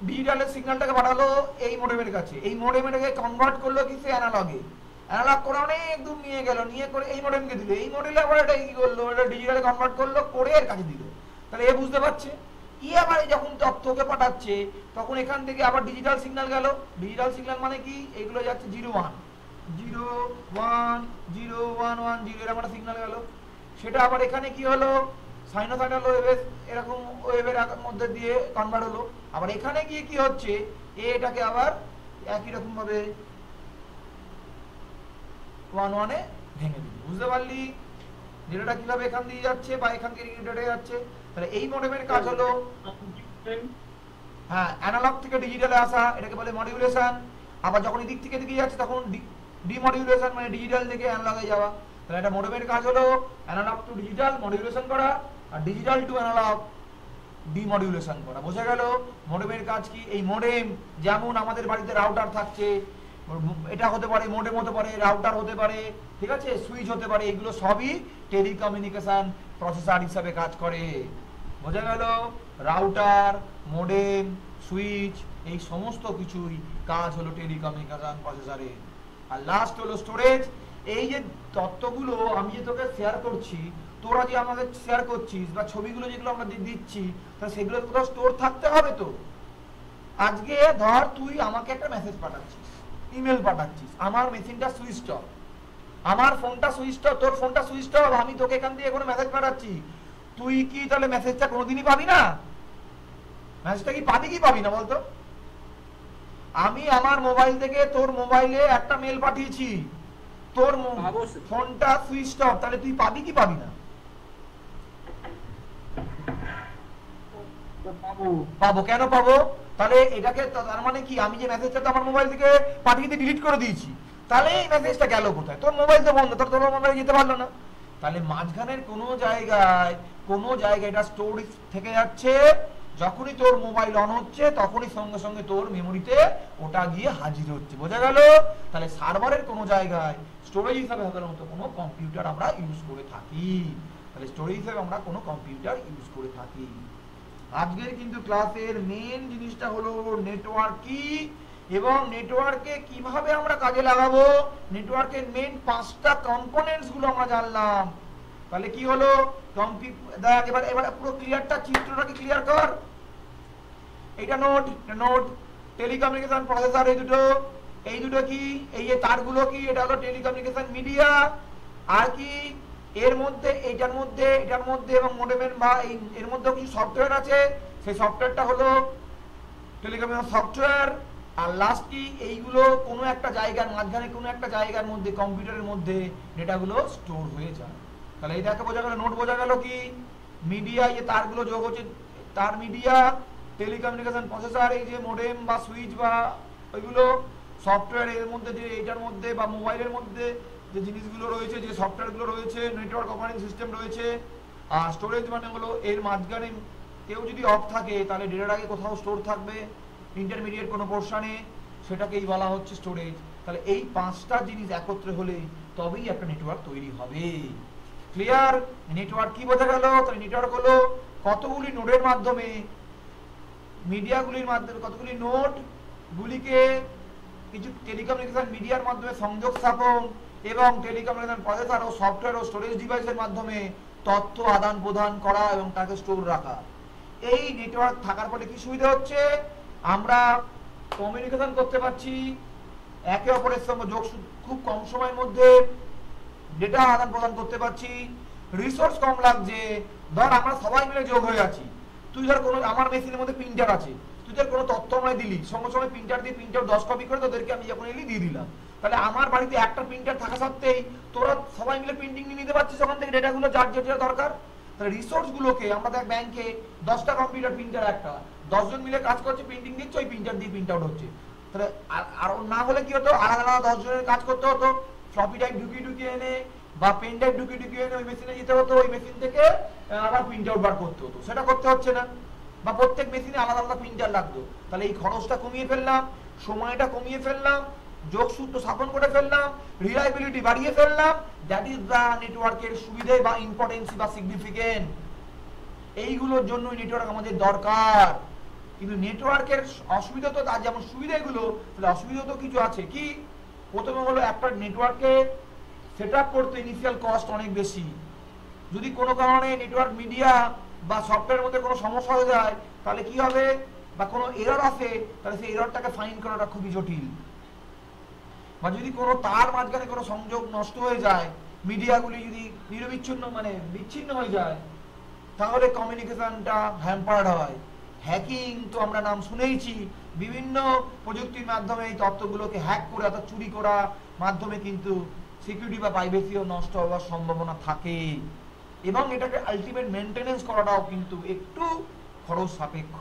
ডিজিটালের সিগন্যালটাকে পাঠালো এই মোডেমের কাছে, এই মোডেমটাকে কনভার্ট করলো কিসে, অ্যানালগে। অ্যানালগ করে অনেক দূর নিয়ে গেল, নিয়ে করে এই মোডেমকে দিল, এই মডেলে আবার এটা কি করলো, এটা ডিজিটালে কনভার্ট করলো, করে এর কাছে দিল। তাহলে এ বুঝতে পারছে, আবার যখন তথ্যকে পাঠাচ্ছে তখন এখান থেকে আবার ডিজিটাল সিগন্যাল গেল। ডিজিটাল সিগন্যাল মানে কি, এগুলো যাচ্ছে 01 01 01 0 এরকম একটা সিগন্যাল গেল। সেটা আবার এখানে কি হলো, সাইনোসয়েডাল ওয়েভে এরকম ওয়েভের মধ্যে দিয়ে কনভার্ট হলো। আবার এখানে গিয়ে কি হচ্ছে, এটাকে আবার একই রকম ভাবে 11 এ ভেঙে দিল। বুঝতে পারলি ডেটাটা কিভাবে এখান দিয়ে যাচ্ছে বা এখান থেকে ডেটা যাচ্ছে। তাহলে এই মডেমের কাজ হলো, হ্যাঁ, অ্যানালগ থেকে ডিজিটালে আসা, এটাকে বলে মডিউলেশন। আবার যখন এদিক থেকে দিকে যাচ্ছে তখন ডিমডিউলেশন, মানে ডিজিটাল থেকে অ্যানালগে যাওয়া। তাহলে এটা মডেমের কাজ হলো অ্যানালগ টু ডিজিটাল মডিউলেশন করা, আর ডিজিটাল টু অ্যানালগ ডিমডিউলেশন করা। বোঝা গেল মডেমের কাজ কি। এই মডেম যেমন আমাদের বাড়িতে রাউটার থাকছে, এটা হতে পারে মডেম, হতে পারে রাউটার, হতে পারে, ঠিক আছে, সুইচ হতে পারে, এগুলো সবই টেলিকমিউনিকেশন প্রসেসর হিসাবে কাজ করে। বোঝা গেল? রাউটার, মডেম, সুইচ, এই সমস্ত কিছুই কাজ হলো টেলিকমিউনিকেশন প্রসেসরের। আর লাস্ট হলো স্টোরেজ। এই যে তথ্যগুলো আমি যে তোকে শেয়ার করছি, তোরা যে আমাকে শেয়ার করছিস বা ছবিগুলো যেগুলো আমরা দিচ্ছি, তাহলে সেগুলো তো স্টোর থাকতে হবে। তো আজকে ধর তুই আমাকে একটা মেসেজ পাঠাচ্ছিস, ইমেল পাঠাচ্ছিস, আমার মেশিনটা সুইচ অফ, আমার ফোনটা সুইচ অফ, তোর ফোনটা সুইচ অফ, আমি তোকে এখান থেকে কোনো মেসেজ পাঠাচ্ছি, তুই কি তাহলে মেসেজটা কোনোদিনই পাবি না? মেসেজটা কি পাবি কি পাবি না বলতো? আমি আমার মোবাইল থেকে তোর মোবাইলে একটা মেল পাঠিয়েছি, তোর ফোনটা সুইচ অফ, তাহলে তুই পাবি কি পাবি না? পাবো। কেন পাবো? তাহলে এটাকে, তার মানে কি, আমি যে মেসেজটা তো আমার মোবাইল থেকে পাঠিয়ে ডিলিট করে দিয়েছি, তাহলে এই মেসেজটা গেল কোথায়? তোর মোবাইল তো বন্ধ, তোর মোবাইলে যেতে পারলো না। তাহলে মাঝখানের কোনো জায়গায় এটা স্টোর থেকে যাচ্ছে, যখনই তোর মোবাইল অন হচ্ছে তখনই সঙ্গে সঙ্গে তোর মেমোরিতে ওটা গিয়ে হাজির হচ্ছে। বোঝা গেল? তাহলে সার্ভারের কোনো জায়গায় স্টোরেজ হিসাবে সাধারণত কোনো কম্পিউটার আমরা ইউজ করে থাকি। তাহলে স্টোরেজ হিসাবে আমরা কোনো কম্পিউটার ইউজ করে থাকি। আজকের কিন্তু ক্লাসের মেন জিনিসটা হলো নেটওয়ার্ক কি এবং নেটওয়ার্কে কিভাবে আমরা কাজে লাগাবো। নেটওয়ার্কের মেন 5টা কম্পোনেন্টস গুলো আমরা জানলাম। তাহলে কি হলো, দেখ এবার পুরো ক্লিয়ারটা, চিত্রটাকে ক্লিয়ার কর। এইটা নোড টেলিকমিউনিকেশন প্রসেসর, এই দুটো কি, এই যে তারগুলো কি, এটা হলো টেলিকমিউনিকেশন মিডিয়া। আর কি এর মধ্যে, এটার মধ্যে এবং মডেমের বা এর মধ্যে কিছু সফটওয়্যার আছে, সেই সফটওয়্যারটা হলো টেলিকমিউনিকেশন সফটওয়্যার। আর লাস্ট কি, এইগুলো কোনো একটা জায়গার মাঝখানে, কোনো একটা জায়গার মধ্যে, কম্পিউটারের মধ্যে ডেটাগুলো স্টোর হয়ে যায়। তাহলে এই দেখে বোঝা গেল, নোট বোঝা গেল কি, মিডিয়া, এই তারগুলো যোগ হচ্ছে, তার মিডিয়া, টেলিকমিউনিকেশন প্রসেসর, এই যে মডেম বা সুইচ বা ওইগুলো সফটওয়্যার, এর মধ্যে যে এইটার মধ্যে বা মোবাইলের মধ্যে যে জিনিসগুলো রয়েছে, যে সফটওয়্যারগুলো রয়েছে, নেটওয়ার্ক অপারেটিং সিস্টেম রয়েছে। আর স্টোরেজ মানে হলো এর মাঝখানে কেউ যদি অফ থাকে তাহলে ডেটাটাকে কোথাও স্টোর থাকবে ইন্টারমিডিয়েট কোনো পোর্শনে, সেটাকেই বলা হচ্ছে স্টোরেজ। তাহলে এই 5টা জিনিস একত্রে হলে তবেই একটা নেটওয়ার্ক তৈরি হবে। ক্লিয়ার? নেটওয়ার্ক কি বোঝা গেল? তাহলে নেটওয়ার্ক হলো কতগুলি নোডের মাধ্যমে, মিডিয়াগুলির মাধ্যমে, কতগুলি নোড গুলিকে কিছু টেলিকমিউনিকেশন মিডিয়ার মাধ্যমে সংযোগ স্থাপন এবং টেলিকমিউনিকেশন প্রসেসর ও সফটওয়্যার ও স্টোরেজ ডিভাইসের মাধ্যমে তথ্য আদান প্রদান করা এবং তাকে স্টোর রাখা। এই নেটওয়ার্ক থাকার ফলে কি সুবিধা হচ্ছে, আমরা কমিউনিকেশন করতে পারছি, একে অপরের সঙ্গে খুব কম সময়ের মধ্যে ডেটা আদান প্রদান করতে পারছি, রিসোর্স কম লাগছে। ধর আমরা সবাই মিলে যোগ হয়ে আছি, তুই ধর কোনো, আমার মেশিনের মধ্যে প্রিন্টার আছে, তুই ধর কোনো তথ্য আমায় দিলি, সঙ্গে সঙ্গে প্রিন্টার 10 কপি করে তোদেরকে আমি যখন এলি দিয়ে দিলাম। তাহলে আমার বাড়িতে একটা প্রিন্টার থাকা সত্ত্বেই তোরা সবাই মিলে প্রিন্টিং নিয়ে নিতে পারছিস ওখান থেকে ডেটাগুলো যার যেটা দরকার। তাহলে রিসোর্স গুলোকে আমরা দেখ ব্যাংকে 10টা কম্পিউটার, প্রিন্টার একটা, 10 জন মিলে কাজ করছে, প্রিন্টিং দিচ্ছে, ওই প্রিন্টার দিয়ে প্রিন্ট আউট হচ্ছে। তাহলে আর না হলে কি হতো, আলাদা আলাদা 10 জনের কাজ করতে হতো, ফ্লপি ড্রাইভ ঢুকিয়ে এনে বা পেন ড্রাইভ ঢুকিয়ে এনে ওই মেশিনে যেতে হতো, ওই মেশিন থেকে আবার প্রিন্ট আউট বার করতে হতো। সেটা করতে হচ্ছে না, বা প্রত্যেক মেশিনে আলাদা আলাদা প্রিন্টার লাগতো। তাহলে এই খরচটা কমিয়ে ফেললাম, সময়টা কমিয়ে ফেললাম, যোগসূত্র স্থাপন করে ফেললাম, রিলায়েবিলিটি বাড়িয়ে ফেললাম। দ্যাট ইজ দ্য নেটওয়ার্কের সুবিধা বা ইম্পর্টেন্স বা সিগনিফিকেন্ট। এইগুলোর জন্য নেটওয়ার্ক আমাদের দরকার। কিন্তু নেটওয়ার্কের অসুবিধা তো তার যেমন সুবিধা এগুলো, তাহলে অসুবিধা তো কিছু আছে। কি? প্রথমে হলো একটা নেটওয়ার্কে সেট আপ করতে ইনিশিয়াল কস্ট অনেক বেশি। যদি কোনো কারণে নেটওয়ার্ক মিডিয়া বা সফটওয়্যারের মধ্যে কোনো সমস্যা হয়ে যায় তাহলে কি হবে, বা কোনো এরর আসে তাহলে সেই এররটাকে ফাইন্ড করাটা খুবই জটিল। বা যদি কোনো তার মাঝখানে কোনো সংযোগ নষ্ট হয়ে যায়, মিডিয়াগুলি যদি নিরবিচ্ছিন্ন মানে বিচ্ছিন্ন হয়ে যায়, তাহলে কমিউনিকেশনটা হ্যাম্পার্ড হয়। হ্যাকিং তো আমরা নাম শুনেইছি, বিভিন্ন প্রযুক্তির মাধ্যমে এই তথ্যগুলোকে হ্যাক করে অর্থাৎ চুরি করা মাধ্যমে কিন্তু সিকিউরিটি বা প্রাইভেসিও নষ্ট হওয়ার সম্ভাবনা থাকে। এবং এটাকে আলটিমেট মেনটেনেন্স করাটাও কিন্তু একটু খরচ সাপেক্ষ।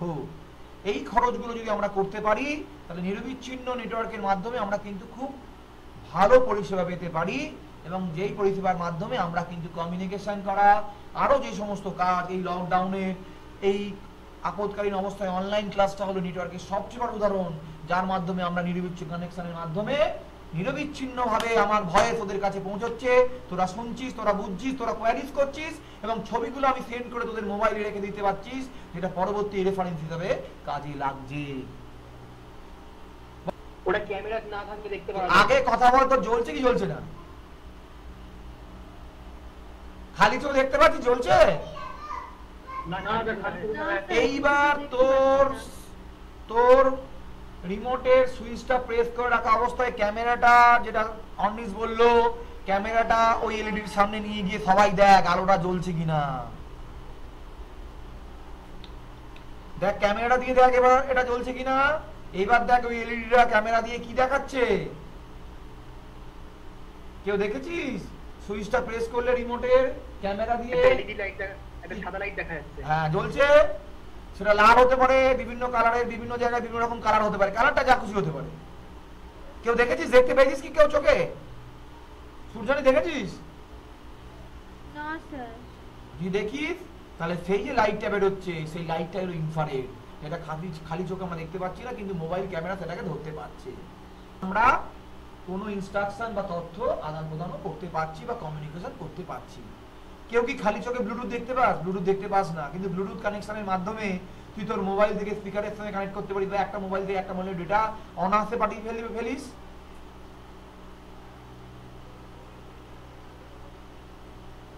এই খরচগুলো যদি আমরা করতে পারি তাহলে নিরবিচ্ছিন্ন নেটওয়ার্কের মাধ্যমে আমরা কিন্তু খুব ভালো পরিষেবা পেতে পারি। এবং যেই পরিষেবার মাধ্যমে আমরা কিন্তু কমিউনিকেশন করা, আরো যে সমস্ত কাজ, এই লকডাউনে এই আপদকালীন অবস্থায় অনলাইন ক্লাসটা হলো নেটওয়ার্কের সবচেয়ে বড় উদাহরণ, যার মাধ্যমে আমরা নিরবিচ্ছিন্ন কানেকশনের মাধ্যমে নিরবিচ্ছিন্নভাবে আমার ভয়েস ওদের কাছে পৌঁছচ্ছে, তোরা শুনছিস, তোরা বুঝছিস, তোরা কোয়ারিজ করছিস, এবং ছবিগুলো আমি সেন্ড করে তোদের মোবাইলে রেখে দিতে পারছিস, যেটা পরবর্তী রেফারেন্স হিসাবে কাজে লাগছে। ওটা ক্যামেরা না থাকলে দেখতে পাওয়া যায়। আগে কথা বল, তোর জ্বলছে কি জ্বলছে না? খালি চোখ দেখতে পাচ্ছিস জ্বলছে? এইবার তোর রিমোটের সুইচটা প্রেস করে রাখা অবস্থায় ক্যামেরাটা, যেটা অনিস বললো, ক্যামেরাটা ওই এলইডির সামনে নিয়ে গিয়ে সবাই দেখ আলোটা জ্বলছে কিনা। দেখ ক্যামেরাটা দিয়ে দেখ এবার এটা জ্বলছে কিনা। এইবার দেখ ওই এলইডিটা ক্যামেরা দিয়ে কি দেখাচ্ছে, কেউ দেখেছিস? সুইচটা প্রেস করলে রিমোটের ক্যামেরা দিয়ে এলইডি লাইটটা একটা সাদা লাইট দেখা যাচ্ছে। হ্যাঁ জ্বলছে। সেটা লাল হতে পারে, বিভিন্ন কালারের, বিভিন্ন জায়গায় বিভিন্ন রকম কালার হতে পারে, কালারটা যা খুশি হতে পারে। কেউ দেখেছিস? দেখতে পেয়েছিস কি কেউ চোখে? সূর্যনি দেখেছিস? না স্যার। যদি দেখিস তাহলে সেই যে লাইটটা বেরোচ্ছে সেই লাইটটা হলো ইনফ্রারেড, এটা খালি চোখে আমরা দেখতে পাচ্ছি না, কিন্তু মোবাইল ক্যামেরা সেটাকে ধরতে পারছে। আমরা কোনো ইনস্ট্রাকশন বা তথ্য আদান প্রদানও করতে পারছি বা কমিউনিকেশন করতে পারছি। কেউ কি খালি চোখে ব্লুটুথ দেখতে পাস? ব্লুটুথ দেখতে পাস না, কিন্তু ব্লুটুথ কানেকশনের মাধ্যমে তুই তোর মোবাইল থেকে স্পিকারের সঙ্গে কানেক্ট করতে পারিস, বা একটা মোবাইল থেকে একটা মোবাইলের ডেটা অনায়াসে পাঠিয়ে ফেলিস।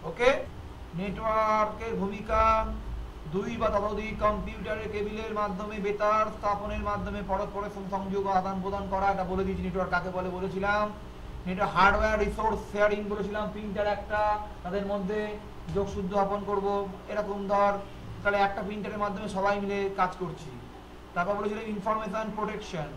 ওকে, নেটওয়ার্কের ভূমিকা, দুই বা ততোধিক কম্পিউটারের কেবিলের মাধ্যমে বেতার স্থাপনের মাধ্যমে পরস্পর সংযোগ আদান প্রদান করা, এটা বলে দিয়েছি নেটওয়ার্ক কাকে বলে বলেছিলাম। এটা হার্ডওয়্যার রিসোর্স শেয়ারিং বলেছিলাম, প্রিন্টার একটা, তাদের মধ্যে যোগসূত্র স্থাপন করব, এরকম ধর তাহলে একটা প্রিন্টারের মাধ্যমে সবাই মিলে কাজ করছি। তারপর বলেছিলাম ইনফরমেশন প্রোটেকশন,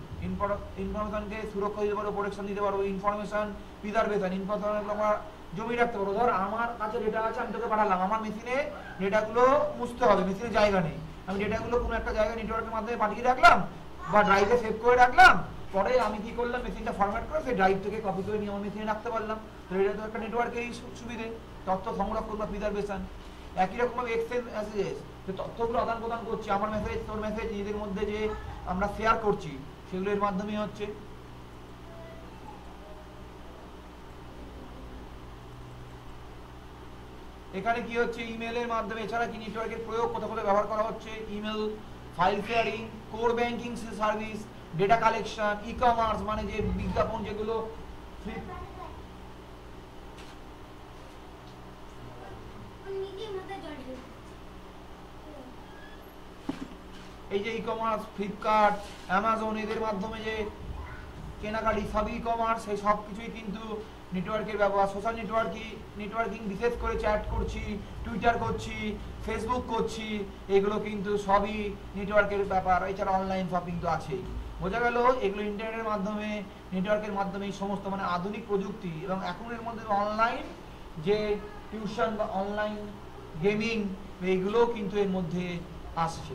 ইনফরমেশনকে সুরক্ষা দিতে পারবো, প্রোটেকশন দিতে পারবো, ইনফরমেশন প্রিজার্ভেশন, ইনফরমেশন আমরা জমিয়ে রাখতে পারবো। ধর আমার কাছে ডেটা আছে, আমি তোকে পাঠালাম, আমার মেশিনে ডেটাগুলো মুছতে হবে, মেশিনে জায়গা নেই, আমি ডেটাগুলো কোনো একটা জায়গায় নেটওয়ার্কের মাধ্যমে পাঠিয়ে রাখলাম বা ড্রাইভে সেভ করে রাখলাম, পরে আমি কি করলাম, মেশিনটা ফরম্যাট করে সেই ড্রাইভ থেকে কপি করে নিয়ে আমার মেশিনে রাখতে পারলাম। তো এটা তো একটা নেটওয়ার্কের সুবিধে, তথ্য সংরক্ষণ বা প্রিজার্ভেশন। একই রকমভাবে এক্সচেঞ্জ মেসেজেস, যে তথ্যগুলো আদান প্রদান করছি, আমার মেসেজ তোর মেসেজ নিজেদের মধ্যে যে আমরা শেয়ার করছি সেগুলো এর মাধ্যমে হচ্ছে। এখানে কি হচ্ছে, ইমেলের মাধ্যমে। এছাড়া কি নেটওয়ার্কের প্রয়োগ কোথাও কোথাও ব্যবহার করা হচ্ছে, email, file sharing, core banking service, data collection, e commerce মানে যে বিজ্ঞাপন যেগুলো এই যে ই কমার্স, ফ্লিপকার্ট, অ্যামাজন, এদের মাধ্যমে যে কেনাকাটি সব ই কমার্স, এই সব কিছুই কিন্তু নেটওয়ার্কের ব্যবহার। সোশ্যাল নেটওয়ার্কিং বিশেষ করে চ্যাট করছি, টুইটার করছি, ফেসবুক করছি, এগুলো কিন্তু সবই নেটওয়ার্কের ব্যাপার। এছাড়া অনলাইন শপিং তো আছেই। বোঝা গেল এগুলো ইন্টারনেটের মাধ্যমে, নেটওয়ার্কের মাধ্যমে এই সমস্ত মানে আধুনিক প্রযুক্তি। এবং এখন এর মধ্যে অনলাইন যে টিউশন বা অনলাইন গেমিং, এইগুলো কিন্তু এর মধ্যে আসছে।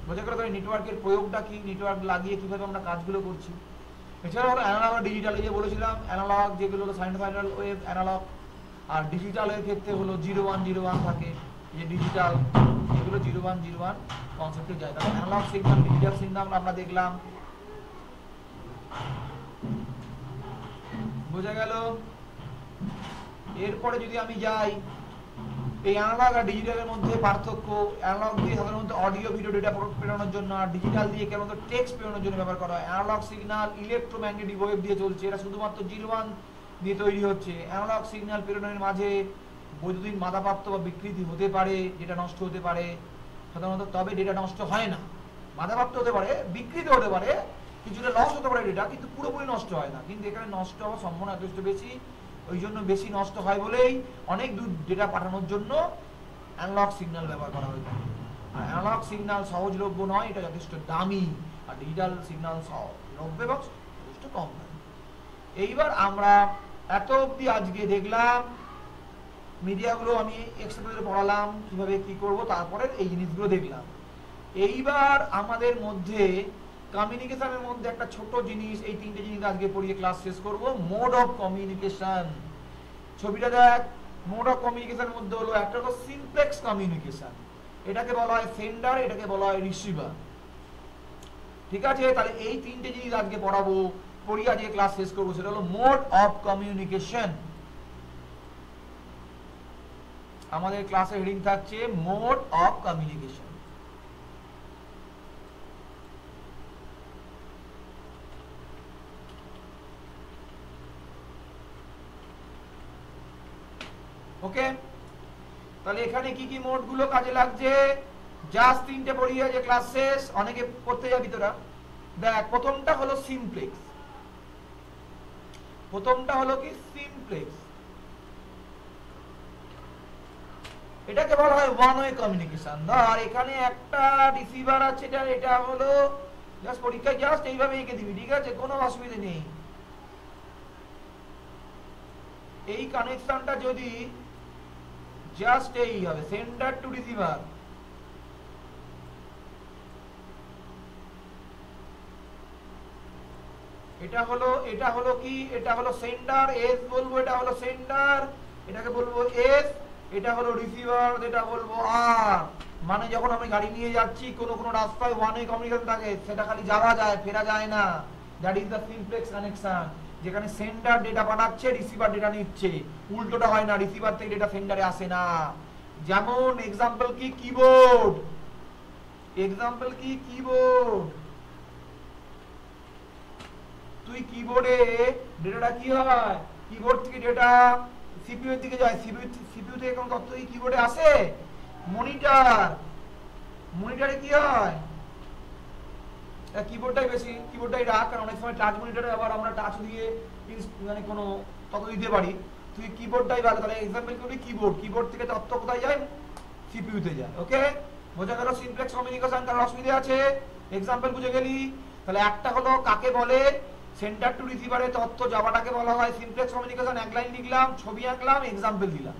বোঝা গেল তাহলে নেটওয়ার্কের প্রয়োগটা কি, নেটওয়ার্ক লাগিয়ে কিভাবে আমরা কাজগুলো করছি। এছাড়াও অ্যানালগ আর ডিজিটাল, এই যে বলেছিলাম অ্যানালগ যেগুলো হলো সাইনোসয়েডাল ওয়েভ অ্যানালগ, আর ডিজিটালের ক্ষেত্রে হলো 0101 থাকে, যে ডিজিটাল এগুলো 0101 কনসেপ্টে যায়। তাহলে অ্যানালগ সিগন্যাল, ডিজিটাল সিগন্যাল আমরা দেখলাম, বোঝা গেল। এরপরে যদি আমি যাই এই অ্যানালগ আর ডিজিটালের মধ্যে পার্থক্য, অ্যানালগ দিয়ে সাধারণত অডিও ভিডিও ডেটা প্রেরণের জন্য, আর ডিজিটাল দিয়ে কেবল টেক্সট প্রেরণের জন্য ব্যবহার করা হয়। অ্যানালগ সিগন্যাল ইলেকট্রোম্যাগনেটিক ওয়েভ দিয়ে চলছে, এটা শুধুমাত্র 01 দিয়ে তৈরি হচ্ছে। অ্যানালগ সিগন্যাল প্রেরণের মাঝে বৈদ্যুতিক বাধাপ্রাপ্ত বা বিকৃতি হতে পারে, যেটা নষ্ট হতে পারে সাধারণত, তবে ডেটা নষ্ট হয় না। বাধাপ্রাপ্ত হতে পারে, বিকৃত হতে পারে, কিছুটা লস হতে পারে ডেটা, কিন্তু পুরোপুরি নষ্ট হয় না। কিন্তু এখানে নষ্ট হওয়ার সম্ভাবনা যথেষ্ট বেশি, ওই জন্য বেশি নষ্ট হয় বলেই অনেক দূর ডেটা পাঠানোর জন্য অ্যানালগ সিগন্যাল ব্যবহার করা হয়ে থাকে। আর অ্যানালগ সিগন্যাল সহজলভ্য নয়, এটা যথেষ্ট দামি, আর ডিজিটাল সিগন্যাল সহজলভ্য এবং যথেষ্ট কম দামি। এইবার আমরা এত অবধি আজকে দেখলাম মিডিয়াগুলো, আমি একসাথে পড়ালাম কিভাবে কি করব, তারপরে এই জিনিসগুলো দেখলাম। এইবার আমাদের মধ্যে কমিউনিকেশনের মধ্যে একটা ছোট জিনিস, এই তিনটে জিনিস আজকে পড়িয়ে ক্লাস শেষ করব। মোড অফ কমিউনিকেশন, ছবিটা দেখ। মোড অফ কমিউনিকেশনের মধ্যে হলো একটা হলো সিমপ্লেক্স কমিউনিকেশন, এটাকে বলা হয় সেন্ডার, এটাকে বলা হয় রিসিভার। ঠিক আছে, তাহলে এই তিনটে জিনিস আজকে পড়াবো, পড়িয়ে আজকে ক্লাস শেষ করবো। সেটা হলো মোড অফ কমিউনিকেশন। আমাদের ক্লাসের হেডিং থাকছে মোড অফ কমিউনিকেশন। ওকে, তাহলে এখানে কি কি মোড গুলো কাজে লাগছে, জাস্ট তিনটে পড়িয়ে যে ক্লাস শেষ। অনেকে করতে যাবি তোরা, দেখ প্রথমটা হলো সিমপ্লেক্স। প্রথমটা হলো কি সিমপ্লেক্স, এটাকে বলা হয় ওয়ান ওয়ে কমিউনিকেশন। ধর এখানে একটা রিসিভার আছে, এটা হলো জাস্ট পরীক্ষায় জাস্ট এইভাবে এঁকে দিবি, ঠিক আছে, কোনো অসুবিধা নেই। এই কানেকশনটা যদি জাস্ট এই হবে সেন্ডার টু রিসিভার, এটা হলো কি, এটা হলো সেন্ডার, এস বলবো, এটা হলো সেন্ডার, এটাকে বলবো এস, এটা হলো রিসিভার, এটা বলবো আর। মানে যখন আমি গাড়ি নিয়ে যাচ্ছি কোনো রাস্তায় ওয়ান ওয়ে কমিউনিকেশন থাকে, সেটা খালি যাওয়া যায়, ফেরা যায় না। That is the simplex connection, যেখানে সেন্ডার ডেটা পাঠাচ্ছে, রিসিভার ডেটা নিচ্ছে, উল্টোটা হয় না, রিসিভার থেকে ডেটা সেন্ডারে আসে না। যেমন এক্সাম্পল কি, কিবোর্ড। এক্সাম্পল কি, কিবোর্ড। তুই কিবোর্ডে ডেটাটা কি হয়, কিবোর্ড থেকে ডেটা সিপিইউ এর দিকে যায়, সিপিইউ থেকে কোন তথ্য কি কিবোর্ডে আসে, মনিটর, মনিটরে কি হয়, কিবোর্ডটাই বেশি, কিবোর্ডটাই রাখ, কারণ অনেক সময় টাচ মনিটরে আবার আমরা টাচ দিয়ে মানে কোনো তথ্য দিতে পারি। তুই কিবোর্ডটাই ভালো, তাহলে এক্সাম্পল করবি কিবোর্ড, কিবোর্ড থেকে তথ্য কোথায় যায়, সিপিইউ তে যায়। ওকে, বোঝা গেল সিমপ্লেক্স কমিউনিকেশন, কারণ অসুবিধা আছে, এক্সাম্পল বুঝে গেলি। তাহলে একটা হলো কাকে বলে, সেন্টার টু রিসিভারে তথ্য যাওয়াটাকে বলা হয় সিমপ্লেক্স কমিউনিকেশন। এক লাইন লিখলাম, ছবি আঁকলাম, এক্সাম্পল দিলাম।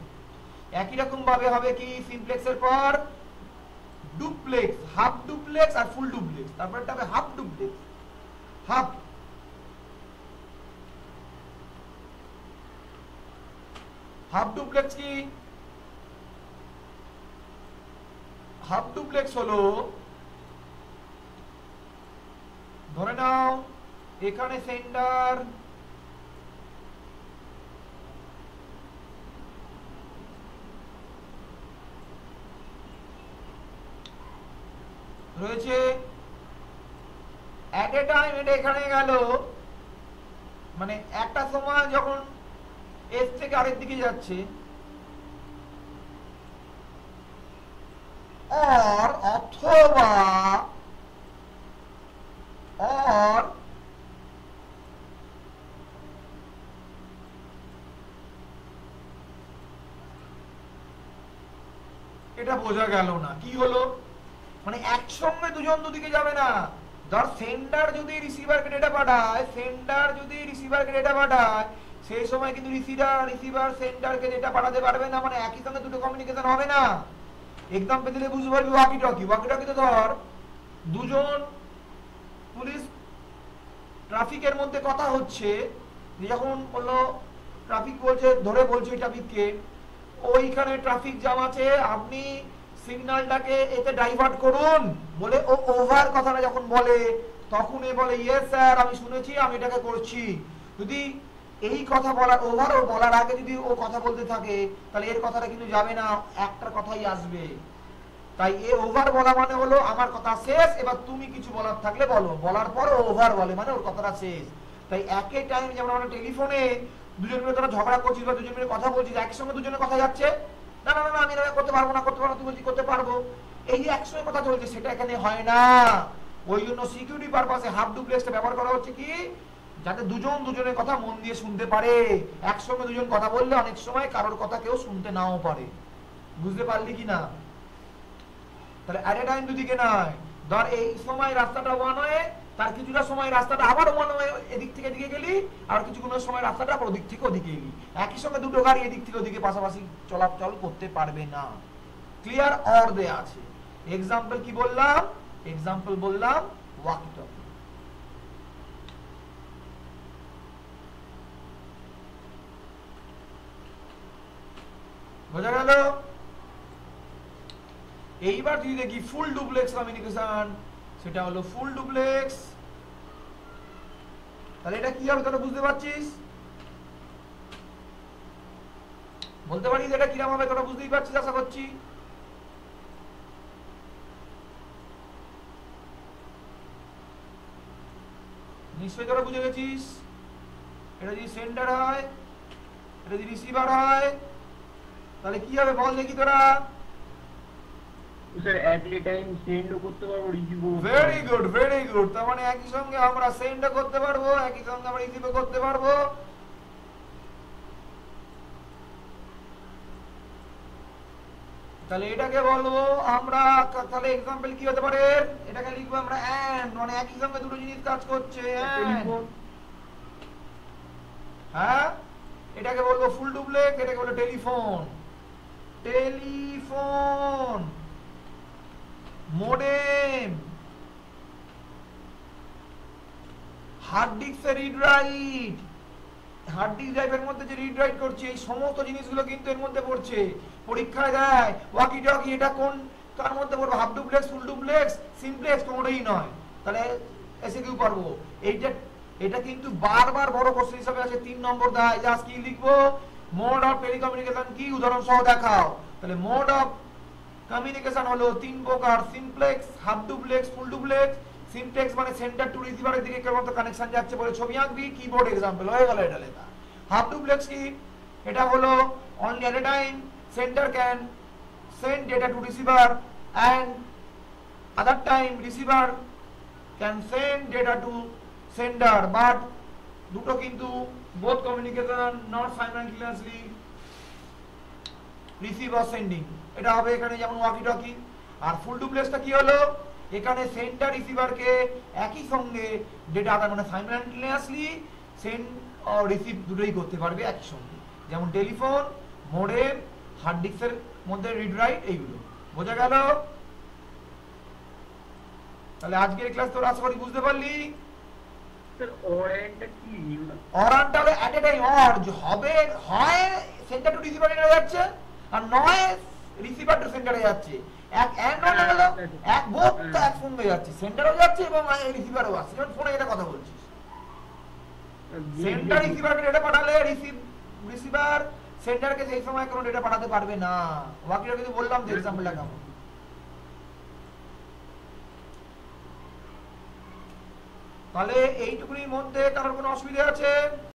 একই রকম ভাবে হবে কি সিমপ্লেক্সের পর ডুপ্লেক্স, হাফ ডুপ্লেক্স আর ফুল ডুপ্লেক্স, তারপরটা হবে half duplex. Half half duplex কি, হাফ ডুপ্লেক্স হলো, ধরে নাও এখানে সেন্ডার, রয়েছে, এট এ টাইম এটা এখানে গেল, মানে একটা সময় যখন এস থেকে আরেক দিকে যাচ্ছে, আর অথবা আর এটা বোঝা গেল না কি হলো, মানে একসঙ্গে দুজন দুদিকে যাবে না। ধর সেন্ডার যদি রিসিভারকে ডেটা পাঠায়, সেন্ডার যদি রিসিভারকে ডেটা পাঠায়, সেই সময় কিন্তু রিসিভার সেন্ডারকে ডেটা পাঠাতে পারবে না, মানে একই সঙ্গে দুটো কমিউনিকেশন হবে না। এক্সাম্পল দিলে বুঝতে পারবি ওয়াকি টকি। ওয়াকি টকিতে ধর দুজন পুলিশ ট্রাফিকের মধ্যে কথা হচ্ছে, যখন বললো ট্রাফিক বলছে, ধরে বলছে ট্রাফিককে ওইখানে ট্রাফিক জ্যাম আছে, আপনি সিগন্যালটাকে এতে ডাইভার্ট করুন বলে ও ওভার কথাটা যখন বলে তখন এ বলে ইয়েস স্যার আমি শুনেছি আমি এটাকে করছি। যদি এই কথা বলার ওভার ও বলার আগে যদি ও কথা বলতে থাকে তাহলে এর কথাটা কিন্তু যাবে না, একটা কথাই আসবে। তাই এ ওভার বলা মানে হলো আমার কথা শেষ, এবার তুমি কিছু বলার থাকলে বলো, বলার পর ও ওভার বলে মানে ওর কথাটা শেষ। তাই একই টাইম যেমন আমরা টেলিফোনে দুজন মিলে তোরা ঝগড়া করছিস বা দুজন মিলে কথা বলছিস, একসঙ্গে দুজনের কথা যাচ্ছে, না না না আমি এটা করতে পারবো না, করতে পারবো না, তুই বলছিস করতে পারবো, এই যে একসঙ্গে কথা চলছে সেটা এখানে হয় না। ওই জন্য সিকিউরিটি পারপাসে হাফ ডুপ্লেক্সটা ব্যবহার করা হচ্ছে কি, যাতে দুজন দুজনের কথা মন দিয়ে শুনতে পারে। একসঙ্গে দুজন কথা বললে অনেক সময় কারোর কথা কেউ শুনতে নাও পারে। বুঝতে পারলি কি না? তাহলে এট এ টাইম দুদিকে নয়, ধর এই সময় রাস্তাটা ওয়ান ওয়ে, তার কিছুটা সময় রাস্তাটা আবার ওয়ান ওয়ে, এদিক থেকে এদিকে গেলি, আর কিছুক্ষণ সময় রাস্তাটা আবার ওদিক থেকে ওদিকে এলি, একই সঙ্গে দুটো গাড়ি এদিক থেকে ওদিকে পাশাপাশি চলাচল করতে পারবে না। ক্লিয়ার? অর দেয়া আছে। এক্সাম্পল কি বললাম? এক্সাম্পল বললাম ওয়াকি টকি। বোঝা গেল? এইবার যদি দেখি ফুল ডুপ্লেক্স কমিউনিকেশন, সেটা হলো ফুল ডুপ্লেক্স। তাহলে এটা কি হবে তোরা বুঝতে পারছিস? বলতে পারিস এটা কিরকম হবে? তোরা বুঝতেই পারছিস আশা করছি। নিশ্চয়ই তোরা বুঝে গেছিস। এটা যদি সেন্টার হয়, এটা যদি রিসিভার হয়, তাহলে কি হবে বল দেখি তোরা। স্যার এট এ টাইম সেন্ডও করতে পারবো, রিসিভও। Very good, very good. তার মানে একই সঙ্গে আমরা সেন্ডও করতে পারবো, একই সঙ্গে আমরা রিসিভও করতে পারবো। তাহলে এটাকে বলবো আমরা, তাহলে এক্সাম্পল কি হতে পারে? এটাকে লিখবো আমরা এন্ড, মানে একই সঙ্গে দুটো জিনিস কাজ করছে। হ্যাঁ, এটাকে বলবো ফুল ডুপ্লেক্স, এটাকে বলবো টেলিফোন। টেলিফোন, মোডেম, হার্ড ডিস্কের রিড রাইট, হার্ড ডিস্ক ড্রাইভের মধ্যে যে রিড রাইট করছে, এই সমস্ত জিনিসগুলো কিন্তু এর মধ্যে পড়ছে। পরীক্ষায় দেয় ওয়াকি টকি, এটা কোন কার মধ্যে পড়বে? Half duplex, full duplex, simplex, কোনোটাই নয়। তাহলে এসে কেউ পারবো এইটা, এটা কিন্তু বারবার বড় কোশ্চেন হিসেবে আছে। 3 নম্বর দেয়, জাস্ট কি লিখবো? মোড অফ টেলিকমিউনিকেশন কি, উদাহরণ সহ দেখাও। তাহলে মোড অফ কমিউনিকেশন হলো 3 প্রকার: simplex, half duplex, full duplex. Simplex মানে সেন্টার টু রিসিভারের দিকে কেবলমাত্র কানেকশন যাচ্ছে বলে ছবি আঁকবি, কিবোর্ড এক্সাম্পল হয়ে গেল এটা লেখা। হাফ ডুপ্লেক্স কি? এটা হলো only at a time sender can send data to receiver and other time receiver can send data to sender, but দুটো কিন্তু both communication not simultaneously receive or sending। এটা হবে এখানে যেমন ওয়াকি টকি। আর ফুল ডুপ্লেক্সটা কি হলো? এখানে সেন্টার রিসিভারকে একই সঙ্গে ডেটা আদান, মানে সাইমultaneously সেন্ড ও রিসিভ দুটোই করতে পারবে একই সঙ্গে, যেমন টেলিফোন, মোডেম, হার্ড ডিস্কের মধ্যে রিড রাইট, এইগুলো। বোঝা গেল? তাহলে আজকের ক্লাস তোরা আশা করি বুঝতে পারলি। স্যার অরেন্টটা কি? অরানটা হলো এট এ টাইম, অর হবে হয় সেন্টার টু রিসিভারে যাচ্ছে, আর নয় রিসিভার টু সেন্টারে যাচ্ছে। এক এন্ড হয়ে গেল, এক বোথ এক সঙ্গে যাচ্ছে, সেন্টারও যাচ্ছে এবং রিসিভারও আসছে। যেমন ফোনে এটা কথা বলছিস, সেন্টার রিসিভারকে ডেটা পাঠালে রিসিভার সেন্টারকে সেই সময় কোনো ডেটা পাঠাতে পারবে না। বাকিটা কিন্তু বললাম যে এক্সাম্পলটা কেমন। তাহলে এইটুকুনির মধ্যে কারোর কোনো অসুবিধা আছে?